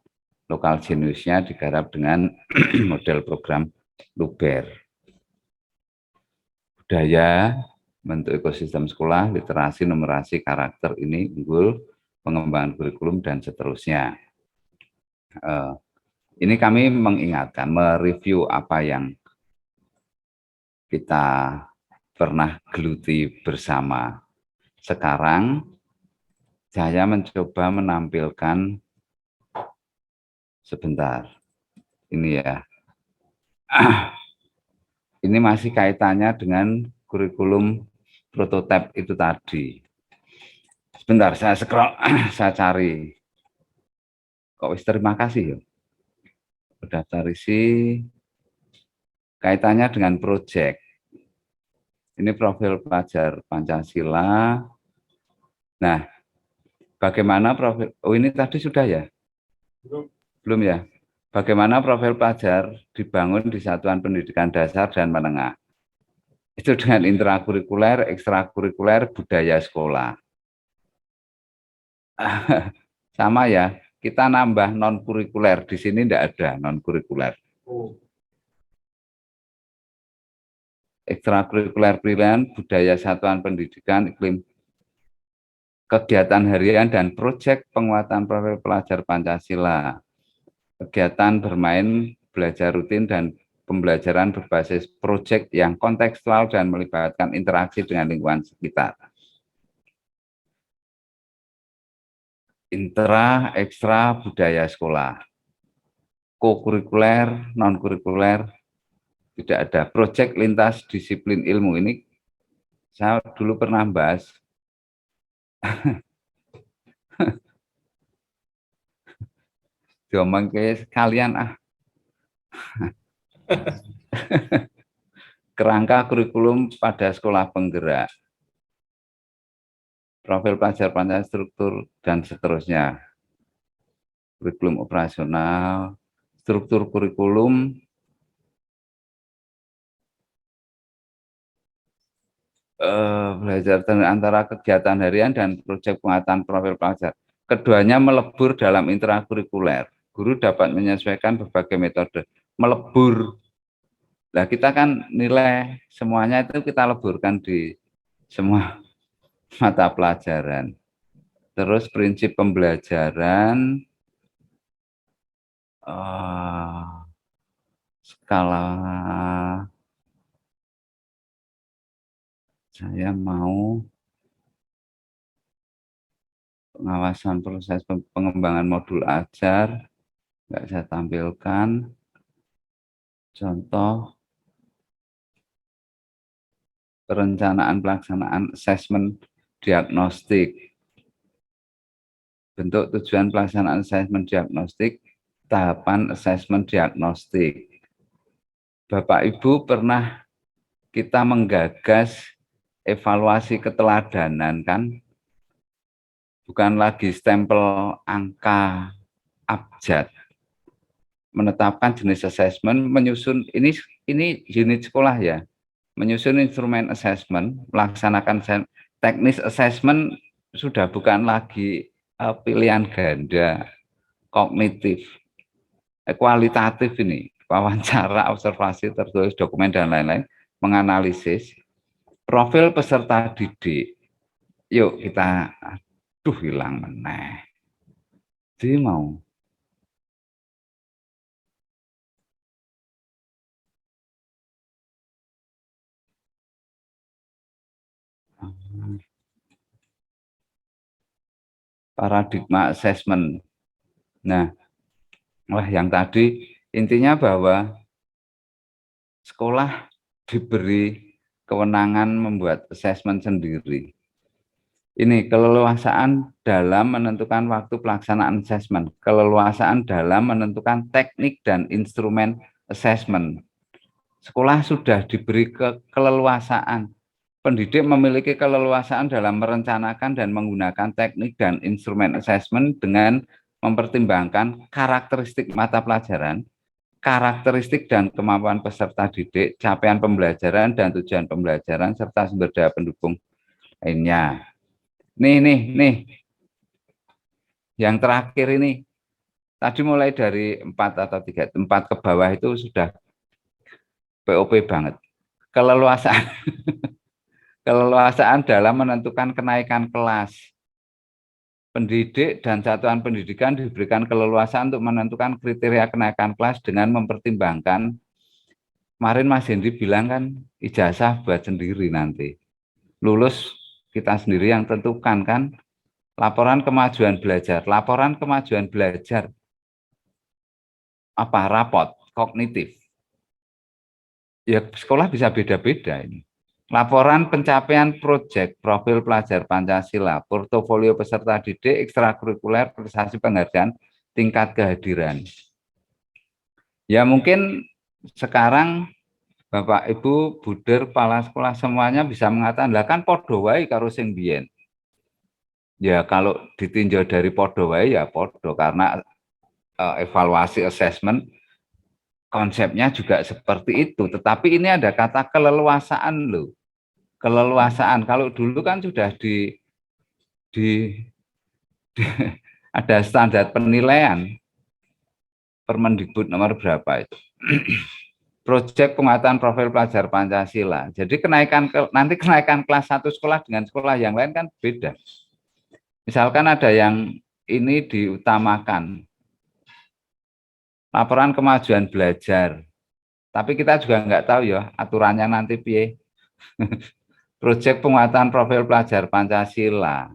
Lokal jeniusnya digarap dengan model program Luber. Budaya, bentuk ekosistem sekolah, literasi, numerasi, karakter ini unggul, pengembangan kurikulum, dan seterusnya. Ini kami mengingatkan, mereview apa yang kita pernah geluti bersama. Sekarang saya mencoba menampilkan sebentar. Ini ya. Ini masih kaitannya dengan kurikulum prototipe itu tadi. Sebentar, saya scroll, saya cari. Kok wis terima kasih ya. Daftar isi kaitannya dengan proyek. Ini profil pelajar Pancasila. Nah, bagaimana profil, oh ini tadi sudah ya? Belum ya? Bagaimana profil pelajar dibangun di satuan pendidikan dasar dan menengah. Itu dengan intrakurikuler, ekstrakurikuler, budaya sekolah. Sama ya, kita nambah non-kurikuler. Di sini tidak ada non-kurikuler. Ekstrakurikuler pilihan, budaya satuan pendidikan, iklim kegiatan harian dan proyek penguatan profil pelajar Pancasila. Kegiatan bermain, belajar rutin, dan pembelajaran berbasis proyek yang kontekstual dan melibatkan interaksi dengan lingkungan sekitar. Intra, ekstra, budaya sekolah. Kokurikuler, non-kurikuler, tidak ada. Proyek lintas disiplin ilmu ini, saya dulu pernah bahas. Diomong ke kalian kerangka kurikulum pada sekolah penggerak, profil pelajar Pancasila, struktur, dan seterusnya. Kurikulum operasional, struktur kurikulum, belajar antara kegiatan harian dan proyek penguatan profil pelajar. Keduanya melebur dalam intrakurikuler. Guru dapat menyesuaikan berbagai metode. Melebur. Nah, kita kan nilai semuanya itu kita leburkan di semua mata pelajaran. Terus prinsip pembelajaran, skala, saya mau pengawasan proses pengembangan modul ajar, nggak saya tampilkan. Contoh, perencanaan pelaksanaan asesmen diagnostik. Bentuk tujuan pelaksanaan asesmen diagnostik, tahapan asesmen diagnostik. Bapak Ibu pernah kita menggagas evaluasi keteladanan kan? Bukan lagi stempel angka abjad. Menetapkan jenis asesmen, menyusun ini unit sekolah ya. Menyusun instrumen asesmen, melaksanakan teknis asesmen sudah bukan lagi pilihan ganda, kognitif, kualitatif ini, wawancara, observasi, tertulis, dokumen, dan lain-lain, menganalisis profil peserta didik. Yuk kita, aduh hilang meneh. Jadi mau. paradigma assessment. Nah, yang tadi intinya bahwa sekolah diberi kewenangan membuat assessment sendiri. Ini keleluasaan dalam menentukan waktu pelaksanaan assessment, keleluasaan dalam menentukan teknik dan instrumen assessment. Sekolah sudah diberi keleluasaan. Pendidik memiliki keleluasaan dalam merencanakan dan menggunakan teknik dan instrumen assessment dengan mempertimbangkan karakteristik mata pelajaran, karakteristik dan kemampuan peserta didik, capaian pembelajaran dan tujuan pembelajaran, serta sumber daya pendukung lainnya. Nih. Yang terakhir ini, tadi mulai dari 4 atau 3, 4 ke bawah itu sudah POP banget. Keleluasaan dalam menentukan kenaikan kelas. Pendidik dan satuan pendidikan diberikan keleluasaan untuk menentukan kriteria kenaikan kelas dengan mempertimbangkan, kemarin Mas Hendi bilang kan ijazah buat sendiri nanti. Lulus kita sendiri yang tentukan kan. Laporan kemajuan belajar. Laporan kemajuan belajar. Apa? Rapot kognitif. Ya sekolah bisa beda-beda ini. Laporan pencapaian proyek profil pelajar Pancasila, portofolio peserta didik, ekstrakurikuler, prestasi penghargaan, tingkat kehadiran. Ya mungkin sekarang Bapak Ibu, Buder, kepala sekolah semuanya bisa mengatakan, lah kan podo wae karo sing biyen. Ya kalau ditinjau dari podo wae ya podo, karena evaluasi assessment konsepnya juga seperti itu. Tetapi ini ada kata keleluasaan loh. Keleluasaan, kalau dulu kan sudah ada standar penilaian Permendikbud nomor berapa itu. Proyek penguatan profil pelajar Pancasila. Jadi nanti kenaikan kelas 1 sekolah dengan sekolah yang lain kan beda. Misalkan ada yang ini diutamakan, laporan kemajuan belajar. Tapi kita juga nggak tahu ya aturannya nanti piye. Proyek penguatan profil pelajar Pancasila.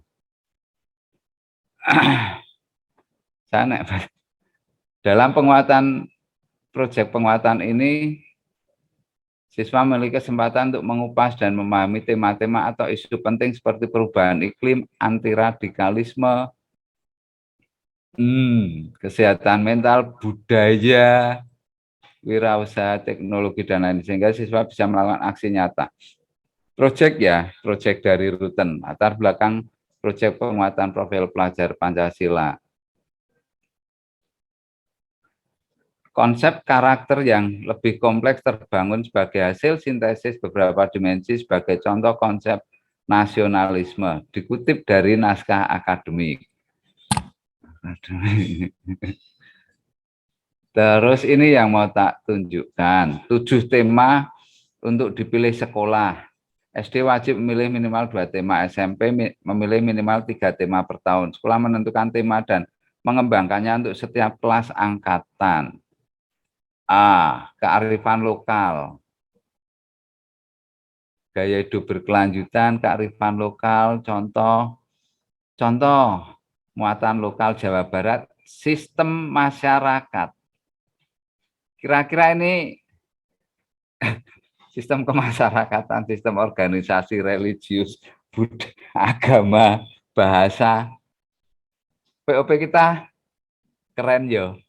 Dalam proyek penguatan ini, siswa memiliki kesempatan untuk mengupas dan memahami tema-tema atau isu penting seperti perubahan iklim, anti radikalisme, kesehatan mental, budaya, wirausaha, teknologi, dan lain, sehingga siswa bisa melakukan aksi nyata. Proyek dari Ruten, latar belakang proyek penguatan profil pelajar Pancasila. Konsep karakter yang lebih kompleks terbangun sebagai hasil sintesis beberapa dimensi sebagai contoh konsep nasionalisme, dikutip dari naskah akademik. Terus ini yang mau tak tunjukkan, 7 tema untuk dipilih sekolah. SD wajib memilih minimal 2 tema, SMP memilih minimal 3 tema per tahun. Sekolah menentukan tema dan mengembangkannya untuk setiap kelas angkatan. A. Kearifan lokal. Gaya hidup berkelanjutan, kearifan lokal, contoh muatan lokal Jawa Barat, sistem masyarakat. Kira-kira ini sistem kemasyarakatan, sistem organisasi religius, budaya, agama, bahasa. POP kita keren yo.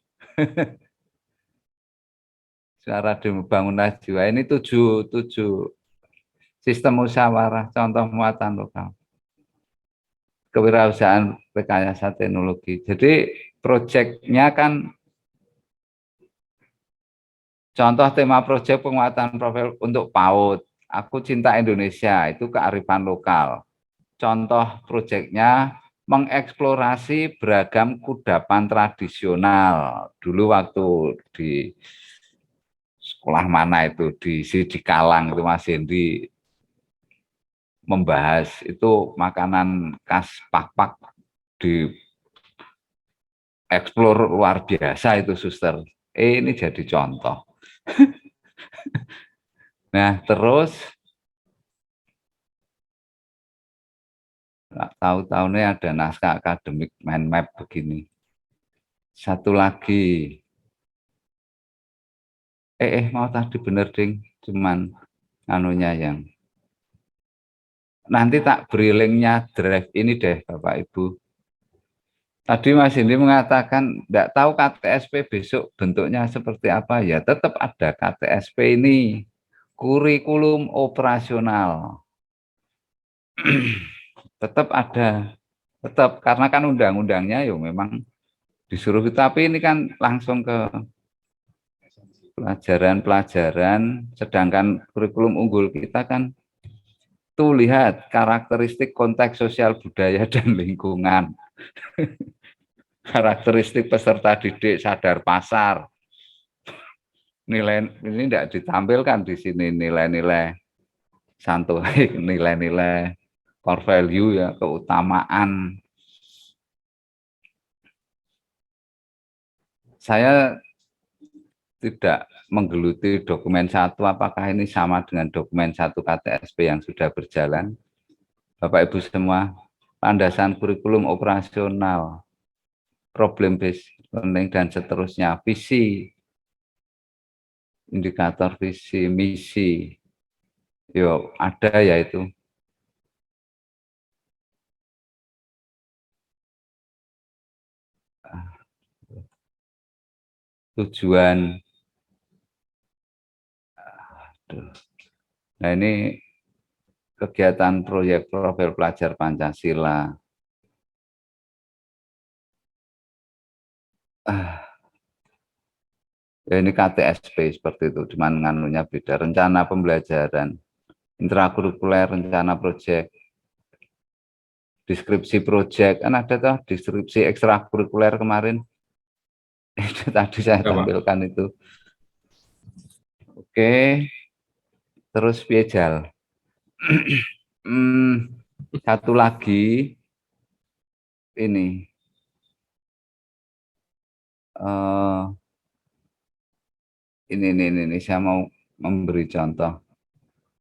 Suara bangunan jiwa ini 7 sistem musyawarah, contoh muatan lokal, kewirausahaan, rekayasa teknologi. Jadi proyeknya kan contoh tema proyek penguatan profil untuk PAUD, Aku Cinta Indonesia, itu kearifan lokal. Contoh proyeknya mengeksplorasi beragam kudapan tradisional. Dulu waktu di sekolah mana itu di Sidikalang itu Mas Hendi membahas itu makanan khas Pak-Pak di eksplor luar biasa itu suster. Ini jadi contoh. Nah terus Tahu-tahunya ada naskah akademik mind map begini. Satu lagi. Mau tadi bener ding, cuman anunya yang nanti tak beri linknya drive ini deh Bapak Ibu. Tadi Mas Indi mengatakan tidak tahu KTSP besok bentuknya seperti apa, ya tetap ada KTSP ini, kurikulum operasional. Tetap ada, tetap karena kan undang-undangnya ya memang disuruh, tapi ini kan langsung ke pelajaran-pelajaran, sedangkan kurikulum unggul kita kan tuh lihat karakteristik konteks sosial budaya dan lingkungan. Karakteristik peserta didik sadar pasar. Nilai ini tidak ditampilkan di sini, nilai-nilai santuy, nilai-nilai core value ya, keutamaan. Saya tidak menggeluti dokumen 1, apakah ini sama dengan dokumen 1 KTSP yang sudah berjalan. Bapak Ibu semua, landasan kurikulum operasional, problem based learning dan seterusnya, visi, indikator visi, misi, yo ada ya itu. Tujuan. Nah ini kegiatan proyek profil pelajar Pancasila. Ya ini KTSP seperti itu, cuman nganunya beda. Rencana pembelajaran, intrakurikuler, rencana proyek, deskripsi proyek, kan ada tuh deskripsi ekstrakurikuler kemarin. Itu tadi saya tampilkan itu. Oke, terus Piejal. Satu lagi ini. Ini saya mau memberi contoh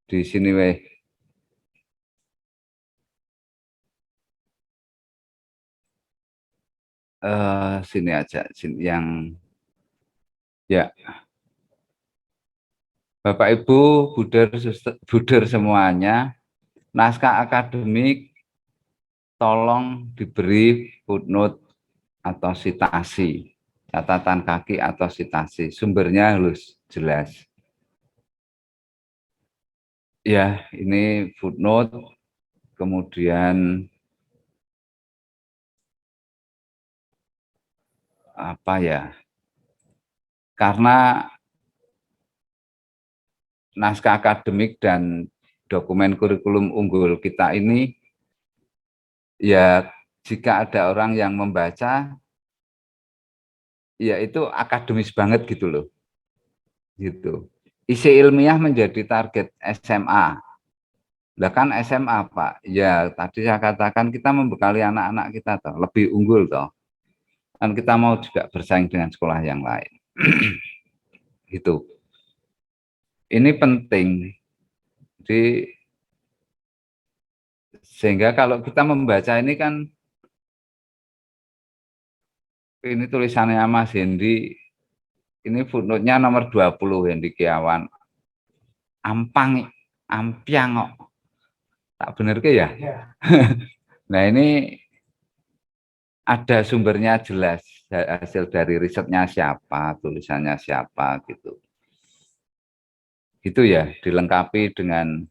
di sini weh. Sini aja, sini yang ya. Bapak Ibu, Buder semuanya, naskah akademik tolong diberi footnote atau sitasi, catatan kaki atau sitasi, sumbernya harus jelas. Ya, ini footnote, kemudian apa ya? Karena naskah akademik dan dokumen kurikulum unggul kita ini, ya jika ada orang yang membaca, ya itu akademis banget gitu loh. Gitu. Isi ilmiah menjadi target SMA. Lah kan SMA Pak, ya tadi saya katakan kita membekali anak-anak kita toh, lebih unggul toh. Dan kita mau juga bersaing dengan sekolah yang lain. Gitu. Ini penting. Jadi sehingga kalau kita membaca ini kan, ini tulisannya Mas Hendi, ini footnote-nya nomor 20 Hendi Kiawan. Ampiang kok. Tak bener ke ya? Nah ini ada sumbernya jelas, hasil dari risetnya siapa, tulisannya siapa gitu. Itu ya, dilengkapi dengan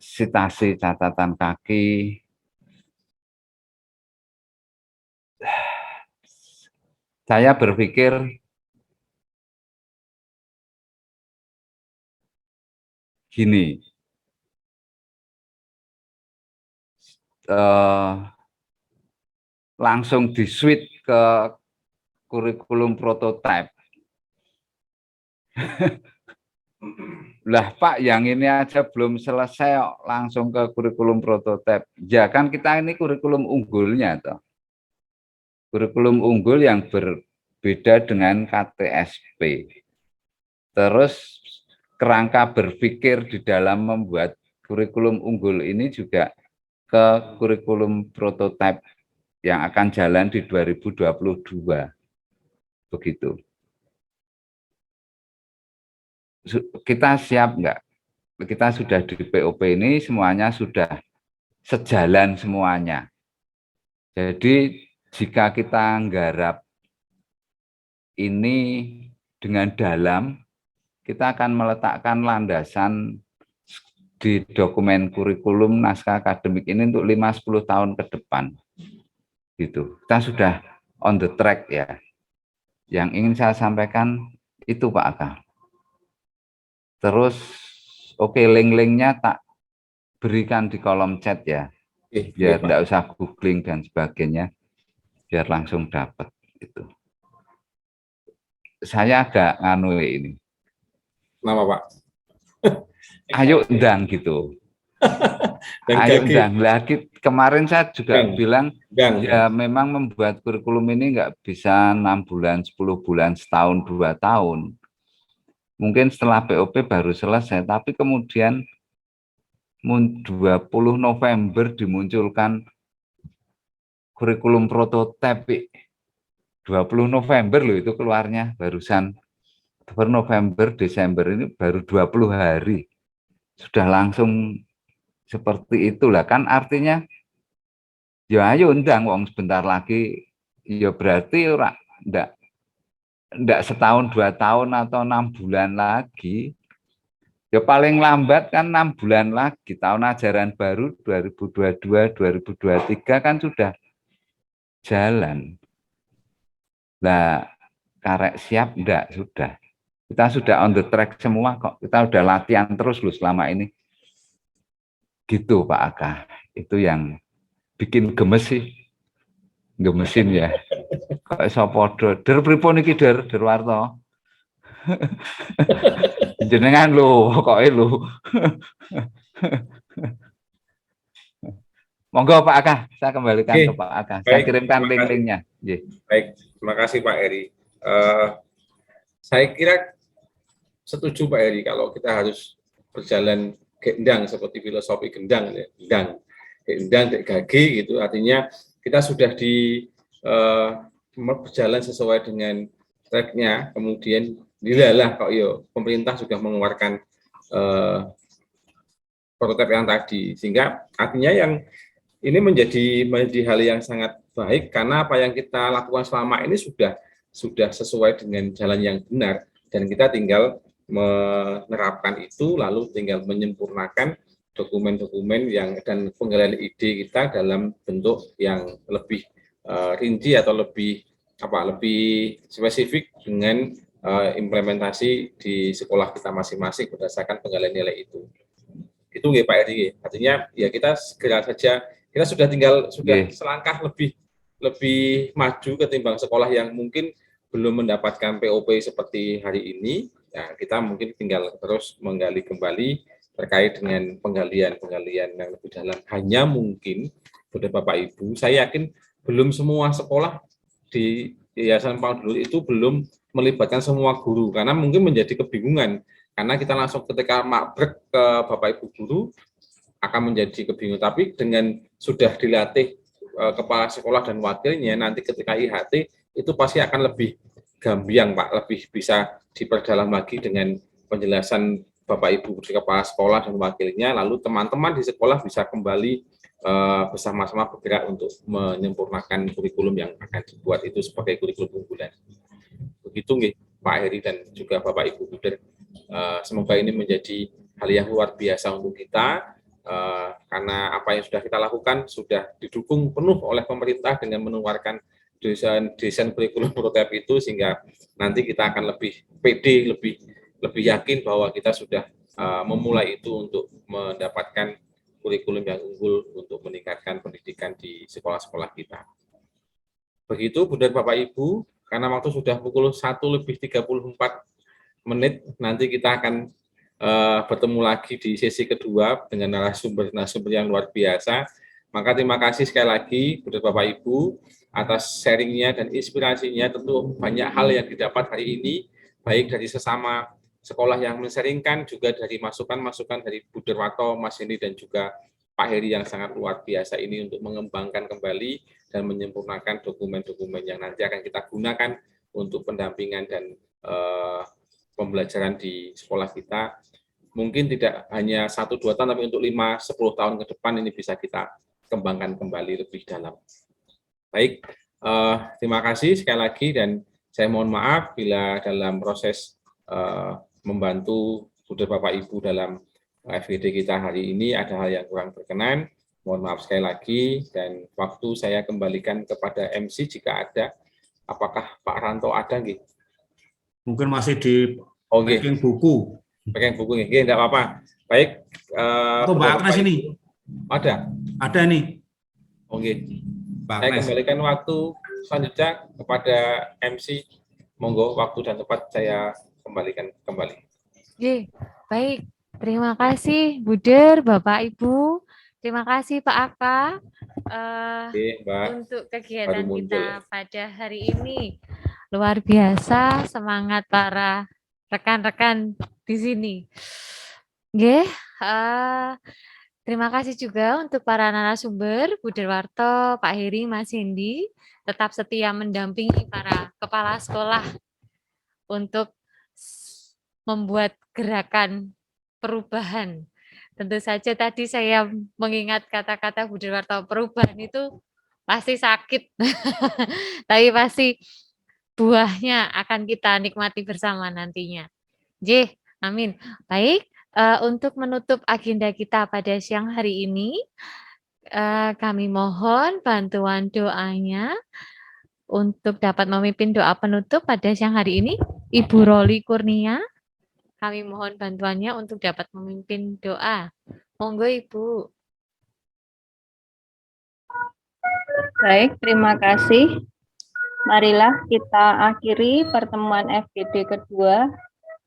sitasi catatan kaki. Saya berpikir gini, langsung di-switch ke kurikulum prototype. Lah Pak, yang ini aja belum selesai langsung ke kurikulum prototype. Ya kan kita ini kurikulum unggulnya toh. Kurikulum unggul yang berbeda dengan KTSP. Terus kerangka berpikir di dalam membuat kurikulum unggul ini juga ke kurikulum prototipe yang akan jalan di 2022. Begitu. Kita siap enggak? Kita sudah di POP ini semuanya sudah sejalan semuanya. Jadi jika kita nggarap ini dengan dalam, kita akan meletakkan landasan di dokumen kurikulum naskah akademik ini untuk 5-10 tahun ke depan. Gitu. Kita sudah on the track ya. Yang ingin saya sampaikan itu Pak Aka. Terus oke, link-linknya tak berikan di kolom chat ya. Biar tidak usah googling dan sebagainya. Biar langsung dapat itu. Saya agak nganu ini. Kenapa Pak? Ayo undang gitu. Ayo undang lagi. Kemarin saya juga bilang ya memang membuat kurikulum ini nggak bisa 6 bulan, 10 bulan, setahun, 2 tahun. Mungkin setelah POP baru selesai, tapi kemudian 20 November dimunculkan kurikulum prototipe. 20 November loh itu keluarnya barusan. November, Desember ini baru 20 hari. Sudah langsung seperti itulah kan artinya ya ayo undang wong sebentar lagi ya berarti ora ndak setahun 2 tahun atau 6 bulan lagi ya paling lambat kan 6 bulan lagi tahun ajaran baru 2022-2023 kan sudah jalan. Nah, karek siap ndak sudah. Kita sudah on the track semua kok. Kita udah latihan terus loh selama ini. Gitu Pak Aka. Itu yang bikin gemes sih. Gemesin ya. Kok iso padha. Der pripun iki Der Warto? Jenengan lho, pokoke lho. Monggo Pak Aka, saya kembalikan ke Pak Aka. Saya kirimkan link-linknya. Baik, terima kasih Pak Heri. Saya kira setuju Pak Heri kalau kita harus berjalan gendang seperti filosofi gendang, dek gage gitu. Artinya kita sudah berjalan sesuai dengan tracknya. Kemudian dilalah kok yo pemerintah sudah mengeluarkan prototipe yang tadi, sehingga artinya yang ini menjadi hal yang sangat baik karena apa yang kita lakukan selama ini sudah sesuai dengan jalan yang benar dan kita tinggal menerapkan itu lalu tinggal menyempurnakan dokumen-dokumen yang dan penggalian ide kita dalam bentuk yang lebih rinci atau lebih spesifik dengan implementasi di sekolah kita masing-masing berdasarkan penggalian nilai itu. Itu nggih Pak Eri. Artinya ya kita segera saja kita sudah selangkah lebih maju ketimbang sekolah yang mungkin belum mendapatkan POP seperti hari ini. Ya, kita mungkin tinggal terus menggali kembali terkait dengan penggalian yang lebih dalam. Hanya mungkin pada Bapak Ibu, saya yakin belum semua sekolah di Yayasan Pangdul itu belum melibatkan semua guru karena mungkin menjadi kebingungan karena kita langsung ketika mabrek ke Bapak Ibu guru akan menjadi kebingungan. Tapi dengan sudah dilatih kepala sekolah dan wakilnya nanti ketika IHT itu pasti akan lebih gambiang Pak, lebih bisa diperdalam lagi dengan penjelasan Bapak Ibu kepala sekolah dan wakilnya, lalu teman-teman di sekolah bisa kembali bersama-sama bergerak untuk menyempurnakan kurikulum yang akan dibuat itu sebagai kurikulum unggulan. Begitu nggih Pak Heri dan juga Bapak Ibu Buder. Semoga ini menjadi hal yang luar biasa untuk kita karena apa yang sudah kita lakukan sudah didukung penuh oleh pemerintah dengan mengeluarkan desain kurikulum prototipe itu sehingga nanti kita akan lebih pede, lebih yakin bahwa kita sudah memulai itu untuk mendapatkan kurikulum yang unggul untuk meningkatkan pendidikan di sekolah-sekolah kita. Begitu Bunda Bapak Ibu, karena waktu sudah pukul 1:34, nanti kita akan bertemu lagi di sesi kedua dengan narasumber yang luar biasa. Maka terima kasih sekali lagi Bunda Bapak Ibu atas sharingnya dan inspirasinya. Tentu banyak hal yang didapat hari ini, baik dari sesama sekolah yang menseringkan, juga dari masukan-masukan dari Bu Derwarto, Mas Hendy, dan juga Pak Heri yang sangat luar biasa ini untuk mengembangkan kembali dan menyempurnakan dokumen-dokumen yang nanti akan kita gunakan untuk pendampingan dan pembelajaran di sekolah kita. Mungkin tidak hanya 1-2 tahun, tapi untuk 5-10 tahun ke depan ini bisa kita kembangkan kembali lebih dalam. Baik, terima kasih sekali lagi, dan saya mohon maaf bila dalam proses membantu Buder Bapak Ibu dalam FGD kita hari ini ada hal yang kurang berkenan. Mohon maaf sekali lagi, dan waktu saya kembalikan kepada MC jika ada. Apakah Pak Ranto ada nggih? Mungkin masih di packing buku. Packing buku nggih, enggak apa-apa. Baik, atau Mbak Agnes ini. Ada. Ada nih. Oke. Saya kembalikan waktu selanjutnya kepada MC. Monggo, waktu dan tempat saya kembalikan kembali. Oke, baik. Terima kasih Buder, Bapak Ibu. Terima kasih Pak Aka untuk kegiatan kita pada hari ini. Luar biasa semangat para rekan-rekan di sini. Oke, terima kasih juga untuk para narasumber, Bu Derwarto, Pak Heri, Mas Hendy, tetap setia mendampingi para kepala sekolah untuk membuat gerakan perubahan. Tentu saja tadi saya mengingat kata-kata Bu Derwarto, perubahan itu pasti sakit, tapi pasti buahnya akan kita nikmati bersama nantinya. Amin. Baik, untuk menutup agenda kita pada siang hari ini, kami mohon bantuan doanya untuk dapat memimpin doa penutup pada siang hari ini, Ibu Roli Kurnia. Kami mohon bantuannya untuk dapat memimpin doa. Monggo Ibu. Baik, terima kasih. Marilah kita akhiri pertemuan FGD kedua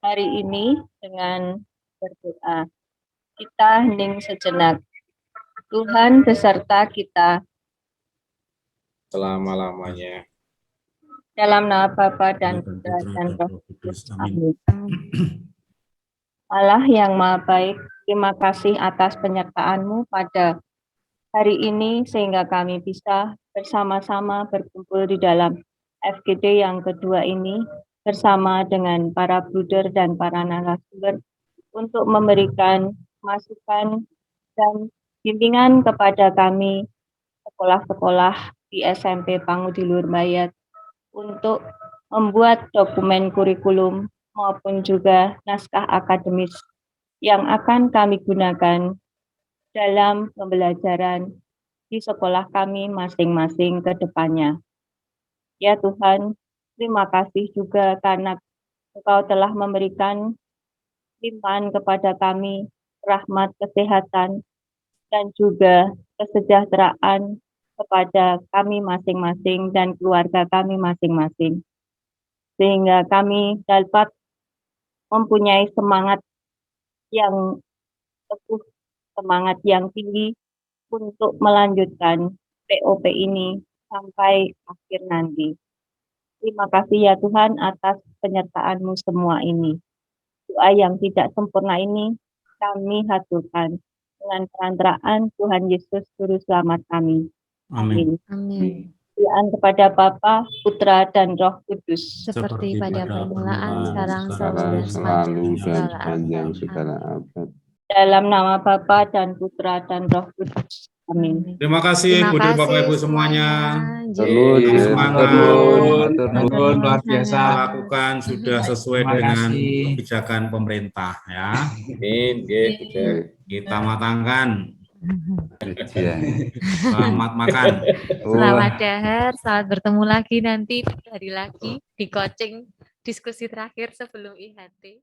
hari ini dengan berdoa. Kita hening sejenak. Tuhan beserta kita selama-lamanya. Dalam nama Bapa dan Putra dan Roh Kudus. Amin. Allah yang Maha Baik, terima kasih atas penyertaan-Mu pada hari ini sehingga kami bisa bersama-sama berkumpul di dalam FGD yang kedua ini bersama dengan para bruder dan para narasumber untuk memberikan masukan dan bimbingan kepada kami sekolah-sekolah di SMP Pangudilur Bayat untuk membuat dokumen kurikulum maupun juga naskah akademis yang akan kami gunakan dalam pembelajaran di sekolah kami masing-masing ke depannya. Ya Tuhan, terima kasih juga karena Engkau telah memberikan limpahan kepada kami rahmat, kesehatan, dan juga kesejahteraan kepada kami masing-masing dan keluarga kami masing-masing. Sehingga kami dapat mempunyai semangat yang teguh, semangat yang tinggi untuk melanjutkan POP ini sampai akhir nanti. Terima kasih ya Tuhan atas penyertaan-Mu semua ini. Doa yang tidak sempurna ini kami haturkan dengan perantaraan Tuhan Yesus Juru Selamat kami. Amin. Amin. Kepada Bapa, Putra, dan Roh Kudus. Seperti pada permulaan, sekarang, selalu dan sepanjang segala abad. Dalam nama Bapa dan Putra dan Roh Kudus. Amin. Terima kasih Buder Bapak Ibu semuanya. Semangat, luar biasa. Lakukan sudah sesuai dengan kebijakan pemerintah ya. Amin. Kita matangkan. Selamat makan. Selamat dahar, selamat bertemu lagi nanti 3 hari lagi di coaching diskusi terakhir sebelum IHT.